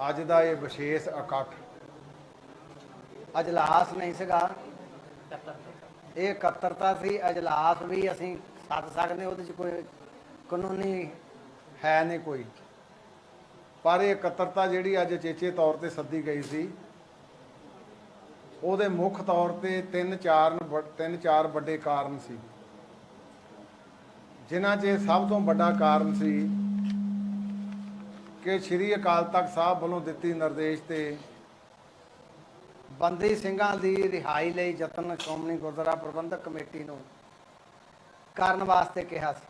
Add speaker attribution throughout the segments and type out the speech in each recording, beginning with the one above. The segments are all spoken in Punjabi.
Speaker 1: ਅੱਜ ਦਾ ਇਹ ਵਿਸ਼ੇਸ਼ ਇਕੱਠ
Speaker 2: ਅਜਲਾਸ ਨਹੀਂ ਸੀਗਾ, ਇਹ ਇਕੱਤਰਤਾ ਸੀ। ਅਜਲਾਸ ਵੀ ਅਸੀਂ ਸੱਦ ਸਕਦੇ, ਉਹਦੇ 'ਚ ਕੋਈ ਕਾਨੂੰਨੀ
Speaker 1: ਹੈ ਨਹੀਂ ਕੋਈ, ਪਰ ਇਹ ਇਕੱਤਰਤਾ ਜਿਹੜੀ ਅੱਜ ਚੇਚੇ ਤੌਰ ਤੇ ਸੱਦੀ ਗਈ ਸੀ, ਉਹਦੇ ਮੁੱਖ ਤੌਰ ਤੇ ਤਿੰਨ ਚਾਰ ਵੱਡੇ ਕਾਰਨ ਸੀ, ਜਿਨ੍ਹਾਂ 'ਚ ਸਭ ਤੋਂ ਵੱਡਾ ਕਾਰਨ ਸੀ ਕਿ ਸ਼੍ਰੀ ਅਕਾਲ ਤਖਤ ਸਾਹਿਬ ਵੱਲੋਂ ਦਿੱਤੀ ਨਿਰਦੇਸ਼ ਤੇ
Speaker 2: ਬੰਦੀ ਸਿੰਘਾਂ ਦੀ ਰਿਹਾਈ ਲਈ ਯਤਨ ਸ਼੍ਰੋਮਣੀ ਗੁਰਦੁਆਰਾ ਪ੍ਰਬੰਧਕ ਕਮੇਟੀ ਨੂੰ ਕਰਨ ਵਾਸਤੇ ਕਿਹਾ ਸੀ।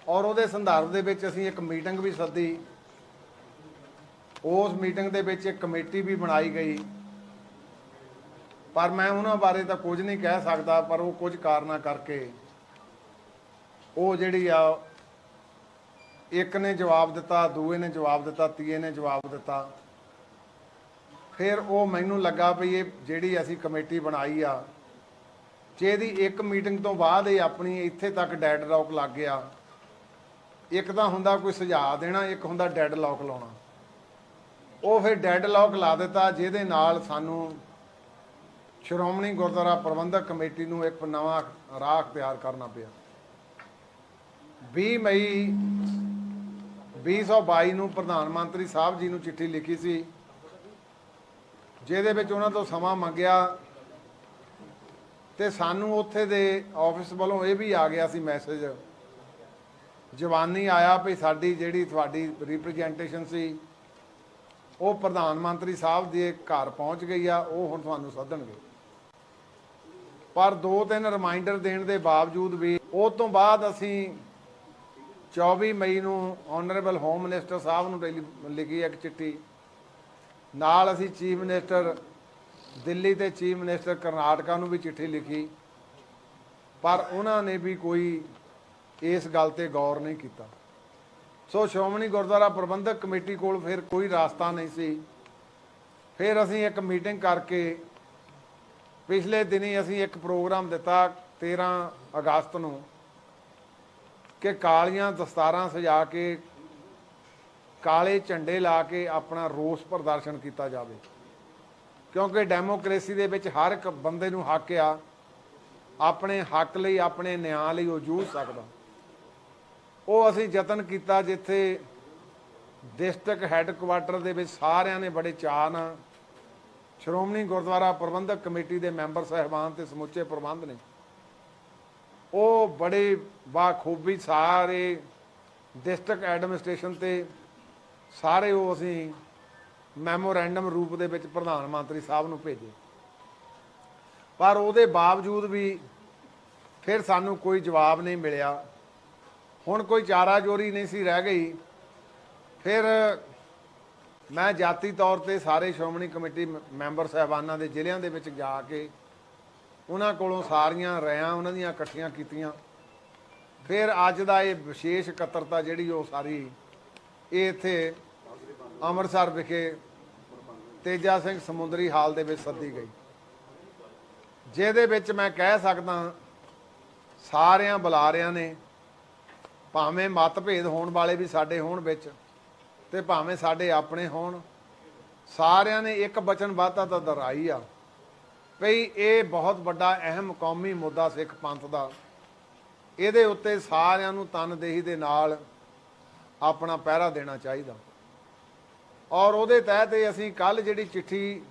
Speaker 1: ਔਰ ਉਹਦੇ ਸੰਦਰਭ ਦੇ ਵਿੱਚ ਅਸੀਂ ਇੱਕ ਮੀਟਿੰਗ ਵੀ ਸੱਦੀ। ਉਸ ਮੀਟਿੰਗ ਦੇ ਵਿੱਚ ਇੱਕ ਕਮੇਟੀ ਵੀ ਬਣਾਈ ਗਈ, ਪਰ ਮੈਂ ਉਹਨਾਂ ਬਾਰੇ ਤਾਂ ਕੁਝ ਨਹੀਂ ਕਹਿ ਸਕਦਾ, ਪਰ ਉਹ ਕੁਝ ਕਾਰਨਾਂ ਕਰਕੇ ਉਹ ਜਿਹੜੀ ਆ, ਇੱਕ ਨੇ ਜਵਾਬ ਦਿੱਤਾ, ਦੂਏ ਨੇ ਜਵਾਬ ਦਿੱਤਾ, ਤੀਏ ਨੇ ਜਵਾਬ ਦਿੱਤਾ। ਫਿਰ ਉਹ ਮੈਨੂੰ ਲੱਗਾ ਵੀ ਇਹ ਜਿਹੜੀ ਅਸੀਂ ਕਮੇਟੀ ਬਣਾਈ ਆ, ਜੇ ਇਹਦੀ ਇੱਕ ਮੀਟਿੰਗ ਤੋਂ ਬਾਅਦ ਇਹ ਆਪਣੀ ਇੱਥੇ ਤੱਕ ਡੈਡ ਲੌਕ ਲੱਗ ਗਿਆ। ਇੱਕ ਤਾਂ ਹੁੰਦਾ ਕੋਈ ਸੁਝਾਅ ਦੇਣਾ, ਇੱਕ ਹੁੰਦਾ ਡੈਡ ਲੌਕ ਲਾਉਣਾ। ਉਹ ਫਿਰ ਡੈਡ ਲੌਕ ਲਾ ਦਿੱਤਾ, ਜਿਹਦੇ ਨਾਲ ਸਾਨੂੰ ਸ਼੍ਰੋਮਣੀ ਗੁਰਦੁਆਰਾ ਪ੍ਰਬੰਧਕ ਕਮੇਟੀ ਨੂੰ ਇੱਕ ਨਵਾਂ ਰਾਹ ਅਖਤਿਆਰ ਕਰਨਾ ਪਿਆ। 20 ਮਈ 2022 ਨੂੰ ਪ੍ਰਧਾਨ ਮੰਤਰੀ ਸਾਹਿਬ ਜੀ ਨੂੰ ਚਿੱਠੀ ਲਿਖੀ ਸੀ, ਜਿਹਦੇ ਵਿੱਚ ਉਹਨਾਂ ਤੋਂ ਸਮਾਂ ਮੰਗਿਆ, ਤੇ ਸਾਨੂੰ ਉੱਥੇ ਦੇ ਆਫਿਸ ਵੱਲੋਂ ਇਹ ਵੀ ਆ ਗਿਆ ਸੀ ਮੈਸੇਜ, ਜਵਾਨੀ ਆਇਆ ਵੀ ਸਾਡੀ ਜਿਹੜੀ ਤੁਹਾਡੀ ਰਿਪਰੈਜ਼ੈਂਟੇਸ਼ਨ ਸੀ ਉਹ ਪ੍ਰਧਾਨ ਮੰਤਰੀ ਸਾਹਿਬ ਦੇ ਘਰ ਪਹੁੰਚ ਗਈ ਆ, ਉਹ ਹੁਣ ਤੁਹਾਨੂੰ ਸੱਦਣਗੇ। ਪਰ 2-3 ਰਿਮਾਈਂਡਰ ਦੇਣ ਦੇ ਬਾਵਜੂਦ ਵੀ ਉਸ ਤੋਂ ਬਾਅਦ ਅਸੀਂ 24 ਮਈ ਨੂੰ ਆਨਰੇਬਲ ਹੋਮ ਮਿਨਿਸਟਰ ਸਾਹਿਬ ਨੂੰ ਲਿਖੀ ਇੱਕ ਚਿੱਠੀ, ਨਾਲ ਅਸੀਂ ਚੀਫ ਮਿਨਿਸਟਰ ਦਿੱਲੀ ਤੇ ਚੀਫ ਮਿਨਿਸਟਰ ਕਰਨਾਟਕਾ ਨੂੰ ਵੀ ਚਿੱਠੀ ਲਿਖੀ, ਪਰ ਉਹਨਾਂ ਨੇ ਵੀ ਕੋਈ ਇਸ ਗੱਲ ਤੇ ਗੌਰ ਨਹੀਂ ਕੀਤਾ। ਸੋ ਸ਼੍ਰੋਮਣੀ ਗੁਰਦੁਆਰਾ ਪ੍ਰਬੰਧਕ ਕਮੇਟੀ ਕੋਲ ਫਿਰ ਕੋਈ ਰਾਸਤਾ ਨਹੀਂ ਸੀ। ਫਿਰ ਅਸੀਂ ਇੱਕ ਮੀਟਿੰਗ ਕਰਕੇ ਪਿਛਲੇ ਦਿਨੀ ਅਸੀਂ ਇੱਕ ਪ੍ਰੋਗਰਾਮ ਦਿੱਤਾ 13 ਅਗਸਤ ਨੂੰ ਕਿ ਕਾਲੀਆਂ ਦਸਤਾਰਾਂ ਸਜਾ ਕੇ, ਕਾਲੇ ਝੰਡੇ ਲਾ ਕੇ ਆਪਣਾ ਰੋਸ ਪ੍ਰਦਰਸ਼ਨ ਕੀਤਾ ਜਾਵੇ, ਕਿਉਂਕਿ ਡੈਮੋਕ੍ਰੇਸੀ ਦੇ ਵਿੱਚ ਹਰ ਇੱਕ ਬੰਦੇ ਨੂੰ ਹੱਕ ਆ ਆਪਣੇ ਹੱਕ ਲਈ, ਆਪਣੇ ਨਿਆਂ ਲਈ ਉਹ ਜੂਝ ਸਕਦਾ। ਉਹ ਅਸੀਂ ਯਤਨ ਕੀਤਾ, ਜਿੱਥੇ ਡਿਸਟ੍ਰਿਕਟ ਹੈੱਡਕੁਆਟਰ ਦੇ ਵਿੱਚ ਸਾਰਿਆਂ ਨੇ ਬੜੇ ਚਾਅ ਨਾਲ, ਸ਼੍ਰੋਮਣੀ ਗੁਰਦੁਆਰਾ ਪ੍ਰਬੰਧਕ ਕਮੇਟੀ ਦੇ ਮੈਂਬਰ ਸਾਹਿਬਾਨ ਤੇ ਸਮੁੱਚੇ ਪ੍ਰਬੰਧ ਨੇ, ਉਹ ਬੜੇ ਬਾਖੂਬੀ ਸਾਰੇ ਡਿਸਟ੍ਰਿਕਟ ਐਡਮਿਨਿਸਟ੍ਰੇਸ਼ਨ ਤੇ ਸਾਰੇ ਉਹ ਅਸੀਂ ਮੈਮੋਰੈਂਡਮ ਰੂਪ ਦੇ ਵਿੱਚ ਪ੍ਰਧਾਨ ਮੰਤਰੀ ਸਾਹਿਬ ਨੂੰ ਭੇਜੇ। ਪਰ ਉਹਦੇ ਬਾਵਜੂਦ ਵੀ ਫਿਰ ਸਾਨੂੰ ਕੋਈ ਜਵਾਬ ਨਹੀਂ ਮਿਲਿਆ। ਹੁਣ ਕੋਈ ਚਾਰਾ ਜੋਰੀ ਨਹੀਂ ਸੀ ਰਹਿ ਗਈ। ਫਿਰ ਮੈਂ ਜਾਤੀ ਤੌਰ ਤੇ ਸਾਰੇ ਸ਼੍ਰੋਮਣੀ ਕਮੇਟੀ ਮੈਂਬਰ ਸਾਹਿਬਾਨਾਂ ਦੇ ਜ਼ਿਲ੍ਹਿਆਂ ਦੇ ਵਿੱਚ ਜਾ ਕੇ ਉਹਨਾਂ ਕੋਲੋਂ ਸਾਰੀਆਂ ਰਾਇਆਂ ਉਹਨਾਂ ਦੀਆਂ ਇਕੱਠੀਆਂ ਕੀਤੀਆਂ। ਫਿਰ ਅੱਜ ਦਾ ਇਹ ਵਿਸ਼ੇਸ਼ ਇਕੱਤਰਤਾ ਜਿਹੜੀ ਉਹ ਸਾਰੀ ਇਹ ਇੱਥੇ ਅੰਮ੍ਰਿਤਸਰ ਵਿਖੇ ਤੇਜਾ ਸਿੰਘ ਸਮੁੰਦਰੀ ਹਾਲ ਦੇ ਵਿੱਚ ਸੱਦੀ ਗਈ, ਜਿਹਦੇ ਵਿੱਚ ਮੈਂ ਕਹਿ ਸਕਦਾ ਸਾਰਿਆਂ ਬੁਲਾਰਿਆਂ ਨੇ, ਭਾਵੇਂ ਮਤਭੇਦ ਹੋਣ ਵਾਲੇ ਵੀ ਸਾਡੇ ਹੋਣ ਵਿੱਚ ਤੇ ਭਾਵੇਂ ਸਾਡੇ ਆਪਣੇ ਹੋਣ, ਸਾਰਿਆਂ ਨੇ ਇੱਕ ਵਚਨਬੱਧਤਾ ਤਾਂ ਦੁਹਰਾਈ ਆ ਭਈ ਇਹ ਬਹੁਤ ਵੱਡਾ ਅਹਿਮ ਕੌਮੀ ਮੁੱਦਾ ਸਿੱਖ ਪੰਥ ਦਾ, ਇਹਦੇ ਉੱਤੇ ਸਾਰਿਆਂ ਨੂੰ ਤਨਦੇਹੀ ਦੇ ਨਾਲ ਆਪਣਾ ਪਹਿਰਾ ਦੇਣਾ ਚਾਹੀਦਾ। ਔਰ ਉਹਦੇ ਤਹਿਤ ਅਸੀਂ ਕੱਲ ਜਿਹੜੀ ਚਿੱਠੀ,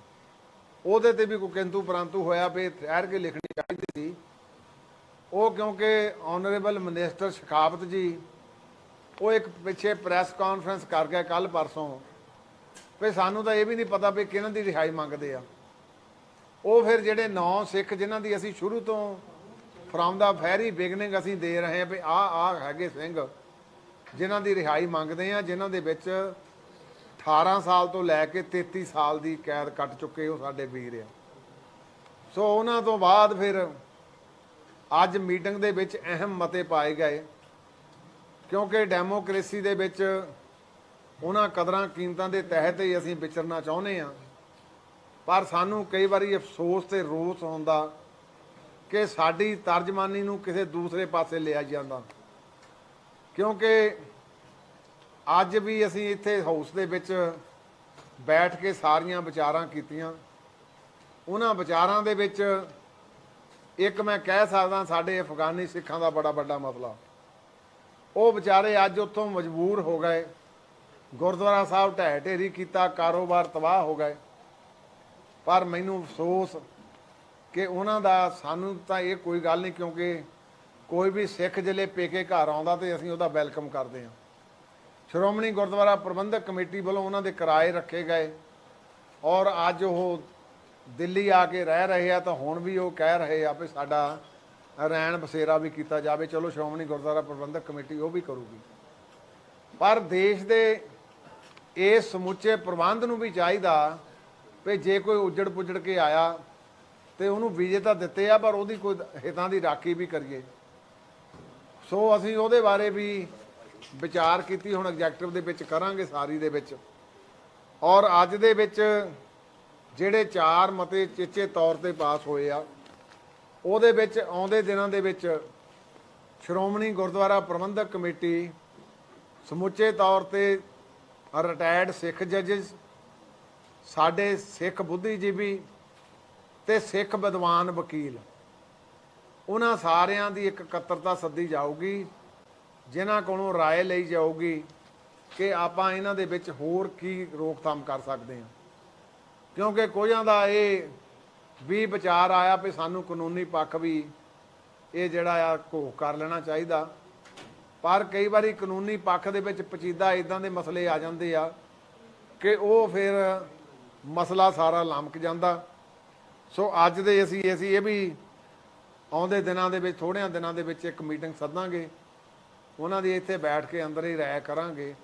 Speaker 1: ਉਹਦੇ ਤੇ ਵੀ ਕੋਈ ਕਿੰਤੂ ਪਰੰਤੂ ਹੋਇਆ ਵੀ ਠਹਿਰ ਕੇ ਲਿਖਣੀ ਚਾਹੀਦੀ ਸੀ। ਉਹ ਕਿਉਂਕਿ ਆਨਰੇਬਲ ਮਿਨਿਸਟਰ ਸ਼ਖਾਵਤ ਜੀ ਉਹ ਇੱਕ ਪਿੱਛੇ ਪ੍ਰੈਸ ਕਾਨਫਰੰਸ ਕਰ ਗਏ ਕੱਲ ਪਰਸੋਂ, ਵੀ ਸਾਨੂੰ ਤਾਂ ਇਹ ਵੀ ਨਹੀਂ ਪਤਾ ਵੀ ਕਿਹਨਾਂ ਦੀ ਰਿਹਾਈ ਮੰਗਦੇ ਆ। ਉਹ ਫਿਰ ਜਿਹੜੇ 9 ਸਿੱਖ ਜਿਨ੍ਹਾਂ ਦੀ ਅਸੀਂ ਸ਼ੁਰੂ ਤੋਂ ਫਰੋਮ ਦਾ ਵੈਰੀ ਬਿਗਨਿੰਗ ਅਸੀਂ ਦੇ ਰਹੇ ਹਾਂ ਵੀ ਆਹ ਹੈਗੇ ਸਿੰਘ ਜਿਨ੍ਹਾਂ ਦੀ ਰਿਹਾਈ ਮੰਗਦੇ ਆ, ਜਿਨ੍ਹਾਂ ਦੇ ਵਿੱਚ 18 ਸਾਲ ਤੋਂ ਲੈ ਕੇ 33 ਸਾਲ ਦੀ ਕੈਦ ਕੱਟ ਚੁੱਕੇ ਉਹ ਸਾਡੇ ਵੀਰ ਆ। ਸੋ ਉਹਨਾਂ ਤੋਂ ਬਾਅਦ ਫਿਰ ਅੱਜ ਮੀਟਿੰਗ ਦੇ ਵਿੱਚ ਅਹਿਮ ਮਤੇ ਪਾਏ ਗਏ, ਕਿਉਂਕਿ ਡੈਮੋਕ੍ਰੇਸੀ ਦੇ ਵਿੱਚ ਉਹਨਾਂ ਕਦਰਾਂ ਕੀਮਤਾਂ ਦੇ ਤਹਿਤ ਹੀ ਅਸੀਂ ਵਿਚਰਨਾ ਚਾਹੁੰਦੇ ਹਾਂ। ਪਰ ਸਾਨੂੰ ਕਈ ਵਾਰੀ ਅਫਸੋਸ ਤੇ ਰੋਸ ਹੁੰਦਾ ਕਿ ਸਾਡੀ ਤਰਜਮਾਨੀ ਨੂੰ ਕਿਸੇ ਦੂਸਰੇ ਪਾਸੇ ਲਿਆ ਜਾਂਦਾ, ਕਿਉਂਕਿ ਅੱਜ ਵੀ ਅਸੀਂ ਇੱਥੇ ਹਾਊਸ ਦੇ ਵਿੱਚ ਬੈਠ ਕੇ ਸਾਰੀਆਂ ਵਿਚਾਰਾਂ ਕੀਤੀਆਂ। ਉਹਨਾਂ ਵਿਚਾਰਾਂ ਦੇ ਵਿੱਚ ਇੱਕ ਮੈਂ ਕਹਿ ਸਕਦਾ ਸਾਡੇ ਅਫਗਾਨੀ ਸਿੱਖਾਂ ਦਾ ਬੜਾ ਵੱਡਾ ਮਸਲਾ, ਉਹ ਵਿਚਾਰੇ ਅੱਜ ਉੱਥੋਂ ਮਜਬੂਰ ਹੋ ਗਏ, ਗੁਰਦੁਆਰਾ ਸਾਹਿਬ ਢਹਿ ਢੇਰੀ ਕੀਤਾ, ਕਾਰੋਬਾਰ ਤਬਾਹ ਹੋ ਗਏ। ਪਰ ਮੈਨੂੰ ਅਫਸੋਸ ਕਿ ਉਹਨਾਂ ਦਾ ਸਾਨੂੰ ਤਾਂ ਇਹ ਕੋਈ ਗੱਲ ਨਹੀਂ, ਕਿਉਂਕਿ ਕੋਈ ਵੀ ਸਿੱਖ ਜਿਹੜੇ ਪੇਕੇ ਘਰ ਆਉਂਦਾ ਤੇ ਅਸੀਂ ਉਹਦਾ ਵੈਲਕਮ ਕਰਦੇ ਹਾਂ। ਸ਼੍ਰੋਮਣੀ ਗੁਰਦੁਆਰਾ ਪ੍ਰਬੰਧਕ ਕਮੇਟੀ ਵੱਲੋਂ ਉਹਨਾਂ ਦੇ ਕਿਰਾਏ ਰੱਖੇ ਗਏ ਔਰ ਅੱਜ ਉਹ ਦਿੱਲੀ ਆ ਕੇ ਰਹਿ ਰਹੇ ਆ, ਤਾਂ ਹੁਣ ਵੀ ਉਹ ਕਹਿ ਰਹੇ ਆ ਵੀ ਸਾਡਾ ਰਹਿਣ ਬਸੇਰਾ ਵੀ ਕੀਤਾ ਜਾਵੇ। ਚਲੋ ਸ਼੍ਰੋਮਣੀ ਗੁਰਦੁਆਰਾ ਪ੍ਰਬੰਧਕ ਕਮੇਟੀ ਉਹ ਵੀ ਕਰੂਗੀ, ਪਰ ਦੇਸ਼ ਦੇ ਇਸ ਸਮੁੱਚੇ ਪ੍ਰਬੰਧ ਨੂੰ ਵੀ ਚਾਹੀਦਾ ਵੀ ਜੇ ਕੋਈ ਉੱਜੜ ਪੁੱਜੜ ਕੇ ਆਇਆ ਤੇ ਉਹਨੂੰ ਵੀਜ਼ੇ ਤਾਂ ਦਿੱਤੇ ਆ, ਪਰ ਉਹਦੀ ਕੋਈ ਹਿੱਤਾਂ ਦੀ ਰਾਖੀ ਵੀ ਕਰੀਏ। ਸੋ ਅਸੀਂ ਉਹਦੇ ਬਾਰੇ ਵੀ ਵਿਚਾਰ ਕੀਤੀ, ਹੁਣ ਐਗਜ਼ੈਕਟਿਵ ਦੇ ਵਿੱਚ ਕਰਾਂਗੇ ਸਾਰੀ ਦੇ ਵਿੱਚ। ਔਰ ਅੱਜ ਦੇ ਵਿੱਚ ਜਿਹੜੇ 4 ਮਤੇ ਚੇਚੇ ਤੌਰ ਤੇ ਪਾਸ ਹੋਏ ਆ, ਉਹਦੇ ਵਿੱਚ ਆਉਂਦੇ ਦਿਨਾਂ ਦੇ ਵਿੱਚ ਸ਼੍ਰੋਮਣੀ ਗੁਰਦੁਆਰਾ ਪ੍ਰਬੰਧਕ ਕਮੇਟੀ ਸਮੁੱਚੇ ਤੌਰ ਤੇ ਰਿਟਾਇਰਡ ਸਿੱਖ ਜੱਜਸ, ਸਾਡੇ ਸਿੱਖ ਬੁੱਧੀਜੀਵੀ ਤੇ ਸਿੱਖ ਵਿਦਵਾਨ ਵਕੀਲ, ਉਹਨਾਂ ਸਾਰਿਆਂ ਦੀ ਇੱਕ ਇਕੱਤਰਤਾ ਸੱਦੀ ਜਾਊਗੀ, ਜਿਨ੍ਹਾਂ ਕੋਲੋਂ ਰਾਏ ਲਈ ਜਾਊਗੀ ਕਿ ਆਪਾਂ ਇਹਨਾਂ ਦੇ ਵਿੱਚ ਹੋਰ ਕੀ ਰੋਕਥਾਮ ਕਰ ਸਕਦੇ ਹਾਂ। ਕਿਉਂਕਿ ਕੁਝਾਂ ਦਾ ਇਹ ਵੀ ਵਿਚਾਰ ਆਇਆ ਵੀ ਸਾਨੂੰ ਕਾਨੂੰਨੀ ਪੱਖ ਵੀ ਇਹ ਜਿਹੜਾ ਆ ਘੋਖ ਕਰ ਲੈਣਾ ਚਾਹੀਦਾ, ਪਰ ਕਈ ਵਾਰੀ ਕਾਨੂੰਨੀ ਪੱਖ ਦੇ ਵਿੱਚ ਪਚੀਦਾ ਇਦਾਂ ਦੇ ਮਸਲੇ ਆ ਜਾਂਦੇ ਆ ਕਿ ਉਹ ਫਿਰ ਮਸਲਾ ਸਾਰਾ ਲਮਕ ਜਾਂਦਾ। ਸੋ ਅੱਜ ਦੇ ਅਸੀਂ ਇਹ ਵੀ ਆਉਂਦੇ ਦਿਨਾਂ ਦੇ ਵਿੱਚ, ਥੋੜ੍ਹਿਆਂ ਦਿਨਾਂ ਦੇ ਵਿੱਚ ਇੱਕ ਮੀਟਿੰਗ ਸੱਦਾਂਗੇ, ਉਹਨਾਂ ਦੀ ਇੱਥੇ ਬੈਠ ਕੇ ਅੰਦਰ ਹੀ ਰਾਏ ਕਰਾਂਗੇ।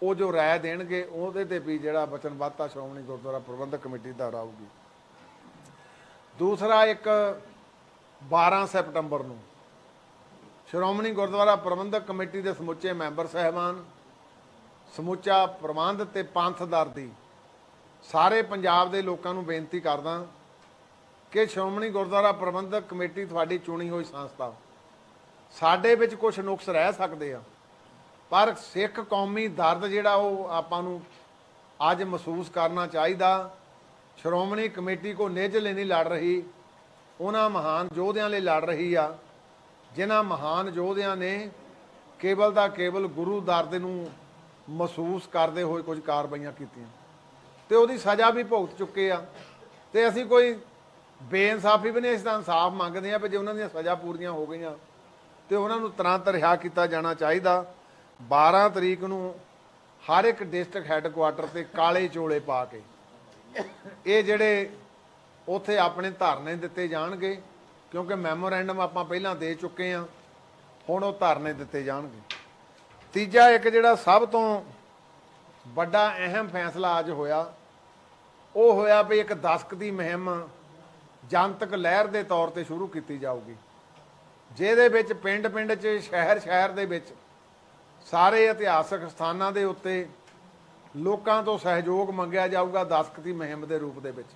Speaker 1: ਉਹ ਜੋ ਰਾਏ ਦੇਣਗੇ ਉਹਦੇ ਤੇ ਵੀ ਜਿਹੜਾ ਵਚਨਬੱਧਤਾ ਸ਼੍ਰੋਮਣੀ ਗੁਰਦੁਆਰਾ ਪ੍ਰਬੰਧਕ ਕਮੇਟੀ ਦਾ ਆਊਗੀ। ਦੂਸਰਾ, ਇੱਕ 12 ਸਤੰਬਰ ਨੂੰ ਸ਼੍ਰੋਮਣੀ ਗੁਰਦੁਆਰਾ ਪ੍ਰਬੰਧਕ ਕਮੇਟੀ ਦੇ ਸਮੁੱਚੇ ਮੈਂਬਰ ਸਾਹਿਬਾਨ, ਸਮੁੱਚਾ ਪ੍ਰਬੰਧ ਤੇ ਪੰਥ ਦਰਦੀ ਸਾਰੇ ਪੰਜਾਬ ਦੇ ਲੋਕਾਂ ਨੂੰ ਬੇਨਤੀ ਕਰਦਾ ਕਿ ਸ਼੍ਰੋਮਣੀ ਗੁਰਦੁਆਰਾ ਪ੍ਰਬੰਧਕ ਕਮੇਟੀ ਤੁਹਾਡੀ ਚੁਣੀ ਹੋਈ ਸੰਸਥਾ, ਸਾਡੇ ਵਿੱਚ ਕੁਝ ਨੁਕਸ ਰਹਿ ਸਕਦੇ ਆ, ਪਰ ਸਿੱਖ ਕੌਮੀ ਦਰਦ ਜਿਹੜਾ ਉਹ ਆਪਾਂ ਨੂੰ ਅੱਜ ਮਹਿਸੂਸ ਕਰਨਾ ਚਾਹੀਦਾ। ਸ਼੍ਰੋਮਣੀ ਕਮੇਟੀ ਕੋ ਨਿੱਜ ਲਈ ਨਹੀਂ ਲੜ ਰਹੀ, ਉਹਨਾਂ ਮਹਾਨ ਯੋਧਿਆਂ ਲਈ ਲੜ ਰਹੀ ਆ, ਜਿਨ੍ਹਾਂ ਮਹਾਨ ਯੋਧਿਆਂ ਨੇ ਕੇਵਲ ਦਾ ਕੇਵਲ ਗੁਰੂ ਦਰਦ ਨੂੰ ਮਹਿਸੂਸ ਕਰਦੇ ਹੋਏ ਕੁਝ ਕਾਰਵਾਈਆਂ ਕੀਤੀਆਂ ਤੇ ਉਹਦੀ ਸਜ਼ਾ ਵੀ ਭੁਗਤ ਚੁੱਕੇ ਆ। ਤੇ ਅਸੀਂ ਕੋਈ ਬੇਇਨਸਾਫੀ ਵੀ ਨਹੀਂ, ਇਸ ਦਾ ਇਨਸਾਫ ਮੰਗਦੇ ਆ ਵੀ ਜੇ ਉਹਨਾਂ ਦੀਆਂ ਸਜ਼ਾ ਪੂਰੀਆਂ ਹੋ ਗਈਆਂ ਤੇ ਉਹਨਾਂ ਨੂੰ ਤੁਰੰਤ ਰਿਹਾ ਕੀਤਾ ਜਾਣਾ ਚਾਹੀਦਾ। 12 ਤਰੀਕ ਨੂੰ ਹਰ ਇੱਕ ਡਿਸਟ੍ਰਿਕਟ ਹੈੱਡਕੁਆਟਰ ਤੇ ਕਾਲੇ ਚੋਲੇ ਪਾ ਕੇ ਇਹ ਜਿਹੜੇ ਉੱਥੇ ਆਪਣੇ ਧਰਨੇ ਦਿੱਤੇ ਜਾਣਗੇ, ਕਿਉਂਕਿ ਮੈਮੋਰੈਂਡਮ ਆਪਾਂ ਪਹਿਲਾਂ ਦੇ ਚੁੱਕੇ ਹਾਂ, ਹੁਣ ਉਹ ਧਰਨੇ ਦਿੱਤੇ ਜਾਣਗੇ। ਤੀਜਾ, ਇੱਕ ਜਿਹੜਾ ਸਭ ਤੋਂ ਵੱਡਾ ਅਹਿਮ ਫੈਸਲਾ ਅੱਜ ਹੋਇਆ, ਉਹ ਹੋਇਆ ਵੀ ਇੱਕ ਦਸਤਕ ਦੀ ਮੁਹਿੰਮ ਜਨਤਕ ਲਹਿਰ ਦੇ ਤੌਰ ਤੇ ਸ਼ੁਰੂ ਕੀਤੀ ਜਾਊਗੀ, ਜਿਹਦੇ ਵਿੱਚ ਪਿੰਡ ਪਿੰਡ 'ਚ, ਸ਼ਹਿਰ ਸ਼ਹਿਰ ਦੇ ਵਿੱਚ ਸਾਰੇ ਇਤਿਹਾਸਕ ਸਥਾਨਾਂ ਦੇ ਉੱਤੇ ਲੋਕਾਂ ਤੋਂ ਸਹਿਯੋਗ ਮੰਗਿਆ ਜਾਊਗਾ ਦਸਤਕ ਦੀ ਮੁਹਿੰਮ ਦੇ ਰੂਪ ਦੇ ਵਿੱਚ।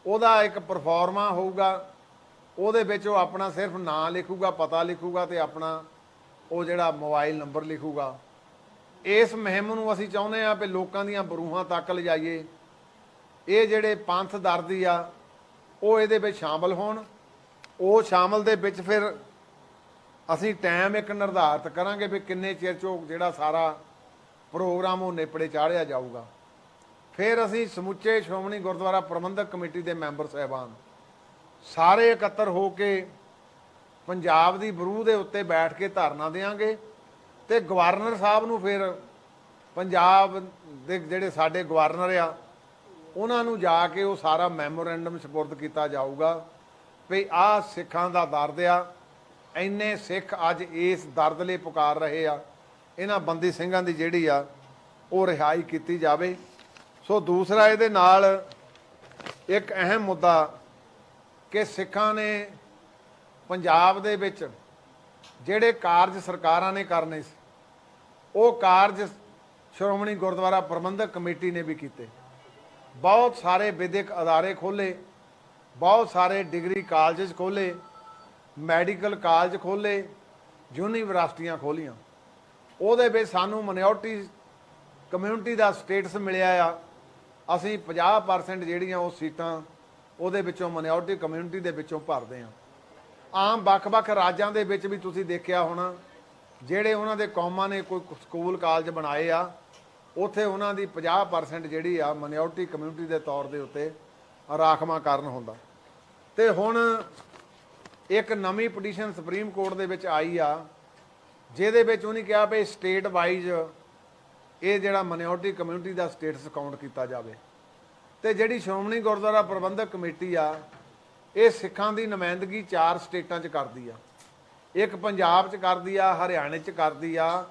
Speaker 1: ਉਹਦਾ ਇੱਕ ਪਰਫਾਰਮਾ ਹੋਊਗਾ, ਉਹਦੇ ਵਿੱਚ ਉਹ ਆਪਣਾ ਸਿਰਫ ਨਾਂ ਲਿਖੂਗਾ, ਪਤਾ ਲਿਖੂਗਾ ਤੇ ਆਪਣਾ ਉਹ ਜਿਹੜਾ ਮੋਬਾਈਲ ਨੰਬਰ ਲਿਖੂਗਾ। ਇਸ ਮੁਹਿੰਮ ਨੂੰ ਅਸੀਂ ਚਾਹੁੰਦੇ ਹਾਂ ਵੀ ਲੋਕਾਂ ਦੀਆਂ ਬਰੂਹਾਂ ਤੱਕ ਲਿਜਾਈਏ। ਇਹ ਜਿਹੜੇ ਪੰਥ ਦਰਦੀ ਆ ਉਹ ਇਹਦੇ ਵਿੱਚ ਸ਼ਾਮਲ ਹੋਣ। ਉਹ ਸ਼ਾਮਲ ਦੇ ਵਿੱਚ ਫਿਰ ਅਸੀਂ ਟਾਈਮ ਇੱਕ ਨਿਰਧਾਰਿਤ ਕਰਾਂਗੇ ਵੀ ਕਿੰਨੇ ਚਿਰ 'ਚ ਜਿਹੜਾ ਸਾਰਾ ਪ੍ਰੋਗਰਾਮ ਉਹ ਨੇਪੜੇ ਚਾੜਿਆ ਜਾਊਗਾ। ਫਿਰ ਅਸੀਂ ਸਮੁੱਚੇ ਸ਼੍ਰੋਮਣੀ ਗੁਰਦੁਆਰਾ ਪ੍ਰਬੰਧਕ ਕਮੇਟੀ ਦੇ ਮੈਂਬਰ ਸਾਹਿਬਾਨ ਸਾਰੇ ਇਕੱਤਰ ਹੋ ਕੇ ਪੰਜਾਬ ਦੀ ਬਰੂਹ ਦੇ ਉੱਤੇ ਬੈਠ ਕੇ ਧਰਨਾ ਦੇਵਾਂਗੇ ਤੇ ਗਵਰਨਰ ਸਾਹਿਬ ਨੂੰ ਫਿਰ ਪੰਜਾਬ ਦੇ ਜਿਹੜੇ ਸਾਡੇ ਗਵਰਨਰ ਆ ਉਹਨਾਂ ਨੂੰ ਜਾ ਕੇ ਉਹ ਸਾਰਾ ਮੈਮੋਰੈਂਡਮ ਸਪੁਰਦ ਕੀਤਾ ਜਾਊਗਾ ਵੀ ਆਹ ਸਿੱਖਾਂ ਦਾ ਦਰਦ ਆ, ਇੰਨੇ ਸਿੱਖ ਅੱਜ ਇਸ ਦਰਦ ਲਈ ਪੁਕਾਰ ਰਹੇ ਆ, ਇਹਨਾਂ ਬੰਦੀ ਸਿੰਘਾਂ ਦੀ ਜਿਹੜੀ ਆ ਉਹ ਰਿਹਾਈ ਕੀਤੀ ਜਾਵੇ। ਸੋ ਦੂਸਰਾ, ਇਹਦੇ ਨਾਲ ਇੱਕ ਅਹਿਮ ਮੁੱਦਾ ਕਿ ਸਿੱਖਾਂ ਨੇ ਪੰਜਾਬ ਦੇ ਵਿੱਚ ਜਿਹੜੇ ਕਾਰਜ ਸਰਕਾਰਾਂ ਨੇ ਕਰਨੇ ਸੀ ਉਹ ਕਾਰਜ ਸ਼੍ਰੋਮਣੀ ਗੁਰਦੁਆਰਾ ਪ੍ਰਬੰਧਕ ਕਮੇਟੀ ਨੇ ਵੀ ਕੀਤੇ। ਬਹੁਤ ਸਾਰੇ ਵਿਦਿਅਕ ਅਦਾਰੇ ਖੋਲ੍ਹੇ, ਬਹੁਤ ਸਾਰੇ ਡਿਗਰੀ ਕਾਲਜ ਖੋਲ੍ਹੇ, ਮੈਡੀਕਲ ਕਾਲਜ ਖੋਲ੍ਹੇ, ਯੂਨੀਵਰਸਿਟੀਆਂ ਖੋਲ੍ਹੀਆਂ। ਉਹਦੇ ਵਿੱਚ ਸਾਨੂੰ ਮਿਨੋਰਟੀ ਕਮਿਊਨਿਟੀ ਦਾ ਸਟੇਟਸ ਮਿਲਿਆ ਆ। ਅਸੀਂ 50% ਜਿਹੜੀਆਂ ਉਹ ਸੀਟਾਂ ਉਹਦੇ ਵਿੱਚੋਂ ਮਿਨੋਰਟੀ ਕਮਿਊਨਿਟੀ ਦੇ ਵਿੱਚੋਂ ਭਰਦੇ ਹਾਂ। ਆਮ ਵੱਖ-ਵੱਖ ਰਾਜਾਂ ਦੇ ਵਿੱਚ ਵੀ ਤੁਸੀਂ ਦੇਖਿਆ ਹੋਣਾ, ਜਿਹੜੇ ਉਹਨਾਂ ਦੇ ਕੌਮਾਂ ਨੇ ਕੋਈ ਸਕੂਲ ਕਾਲਜ ਬਣਾਏ ਆ, ਉੱਥੇ ਉਹਨਾਂ ਦੀ 50% ਜਿਹੜੀ ਆ ਮਿਨੋਰਟੀ ਕਮਿਊਨਿਟੀ ਦੇ ਤੌਰ ਦੇ ਉੱਤੇ ਰਾਖਵਾਂਕਰਨ ਹੁੰਦਾ। ਤੇ ਹੁਣ ਇੱਕ ਨਵੀਂ ਪਟੀਸ਼ਨ ਸੁਪਰੀਮ ਕੋਰਟ ਦੇ ਵਿੱਚ ਆਈ ਆ, ਜਿਹਦੇ ਵਿੱਚ ਉਹਨੇ ਕਿਹਾ ਵੀ ਸਟੇਟ ਵਾਈਜ਼ ਇਹ ਜਿਹੜਾ ਮਿਨੋਰਟੀ ਕਮਿਊਨਿਟੀ ਦਾ ਸਟੇਟਸ ਕਾਊਂਟ ਕੀਤਾ ਜਾਵੇ। ਤੇ ਜਿਹੜੀ ਸ਼੍ਰੋਮਣੀ ਗੁਰਦੁਆਰਾ ਪ੍ਰਬੰਧਕ ਕਮੇਟੀ ਆ, ਇਹ ਸਿੱਖਾਂ ਦੀ ਨੁਮਾਇੰਦਗੀ 4 ਸਟੇਟਾਂ 'ਚ ਕਰਦੀ ਆ। ਇੱਕ ਪੰਜਾਬ 'ਚ ਕਰਦੀ ਆ, ਹਰਿਆਣੇ 'ਚ ਕਰਦੀ ਆ,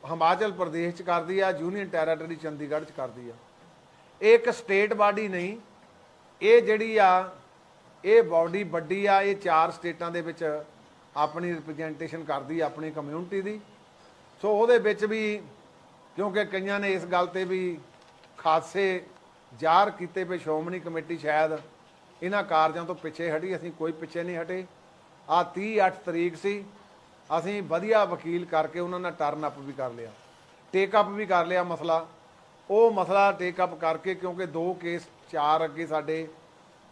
Speaker 1: ਹਿਮਾਚਲ ਪ੍ਰਦੇਸ਼ 'ਚ ਕਰਦੀ ਆ, ਯੂਨੀਅਨ ਟੈਰੀਟਰੀ ਚੰਡੀਗੜ੍ਹ 'ਚ ਕਰਦੀ ਆ। ਇਹ ਇੱਕ ਸਟੇਟ ਬਾਡੀ ਨਹੀਂ, ਇਹ ਜਿਹੜੀ ਆ ਇਹ ਬਾਡੀ ਵੱਡੀ ਆ। ਇਹ 4 ਸਟੇਟਾਂ ਦੇ ਵਿੱਚ ਆਪਣੀ ਰਿਪਰੈਜ਼ੈਂਟੇਸ਼ਨ ਕਰਦੀ ਆ ਆਪਣੀ ਕਮਿਊਨਿਟੀ ਦੀ। ਸੋ ਉਹਦੇ ਵਿੱਚ ਵੀ ਕਿਉਂਕਿ ਕਈਆਂ ਨੇ ਇਸ ਗੱਲ ਤੇ ਵੀ ਖਾਸੇ ਜ਼ਾਹਰ ਕੀਤੇ ਵੀ ਸ਼੍ਰੋਮਣੀ ਕਮੇਟੀ ਸ਼ਾਇਦ ਇਹਨਾਂ ਕਾਰਜਾਂ ਤੋਂ ਪਿੱਛੇ ਹਟੀ। ਅਸੀਂ ਕੋਈ ਪਿੱਛੇ ਨਹੀਂ ਹਟੇ। ਆ 30/8 ਤਰੀਕ ਸੀ, ਅਸੀਂ ਵਧੀਆ ਵਕੀਲ ਕਰਕੇ ਉਹਨਾਂ ਨਾਲ ਟਰਨ ਅਪ ਵੀ ਕਰ ਲਿਆ, ਟੇਕ ਅਪ ਵੀ ਕਰ ਲਿਆ ਮਸਲਾ। ਉਹ ਮਸਲਾ ਟੇਕ ਅਪ ਕਰਕੇ, ਕਿਉਂਕਿ 2 ਕੇਸ 4 ਅੱਗੇ ਸਾਡੇ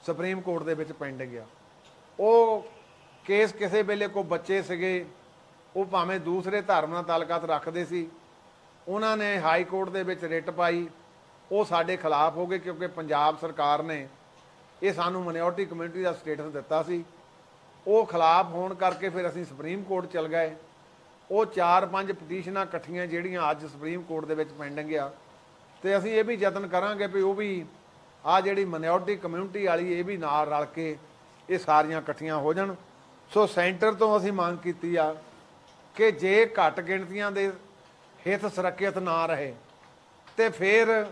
Speaker 1: ਸੁਪਰੀਮ ਕੋਰਟ ਦੇ ਵਿੱਚ ਪੈਂਡਿੰਗ ਆ। ਉਹ ਕੇਸ ਕਿਸੇ ਵੇਲੇ ਕੋਈ ਬੱਚੇ ਸੀਗੇ, ਉਹ ਭਾਵੇਂ ਦੂਸਰੇ ਧਰਮ ਨਾਲ ਤਾਲੁਕਾਤ ਰੱਖਦੇ ਸੀ, ਉਹਨਾਂ ਨੇ ਹਾਈ ਕੋਰਟ ਦੇ ਵਿੱਚ ਰਿਟ ਪਾਈ, ਉਹ ਸਾਡੇ ਖਿਲਾਫ ਹੋ ਗਏ ਕਿਉਂਕਿ ਪੰਜਾਬ ਸਰਕਾਰ ਨੇ ਇਹ ਸਾਨੂੰ ਮਿਨੋਰਟੀ ਕਮਿਊਨਿਟੀ ਦਾ ਸਟੇਟਸ ਦਿੱਤਾ ਸੀ। ਉਹ ਖਿਲਾਫ ਹੋਣ ਕਰਕੇ ਫਿਰ ਅਸੀਂ ਸੁਪਰੀਮ ਕੋਰਟ ਚਲ ਗਏ। ਉਹ 4-5 ਪਟੀਸ਼ਨਾਂ ਇਕੱਠੀਆਂ ਜਿਹੜੀਆਂ ਅੱਜ ਸੁਪਰੀਮ ਕੋਰਟ ਦੇ ਵਿੱਚ ਪੈਂਡਿੰਗ ਆ, ਤੇ ਅਸੀਂ ਇਹ ਵੀ ਯਤਨ ਕਰਾਂਗੇ ਵੀ ਉਹ ਵੀ ਆ ਜਿਹੜੀ ਮਿਨੋਰਟੀ ਕਮਿਊਨਿਟੀ ਵਾਲੀ ਇਹ ਵੀ ਨਾਲ ਰਲ ਕੇ ਇਹ ਸਾਰੀਆਂ ਇਕੱਠੀਆਂ ਹੋ ਜਾਣ। ਸੋ ਸੈਂਟਰ ਤੋਂ ਅਸੀਂ ਮੰਗ ਕੀਤੀ ਆ ਕਿ ਜੇ ਘੱਟ ਗਿਣਤੀਆਂ ਦੇ ਹਿੱਤ ਸੁਰੱਖਿਅਤ ਨਾ ਰਹੇ ਤੇ ਫਿਰ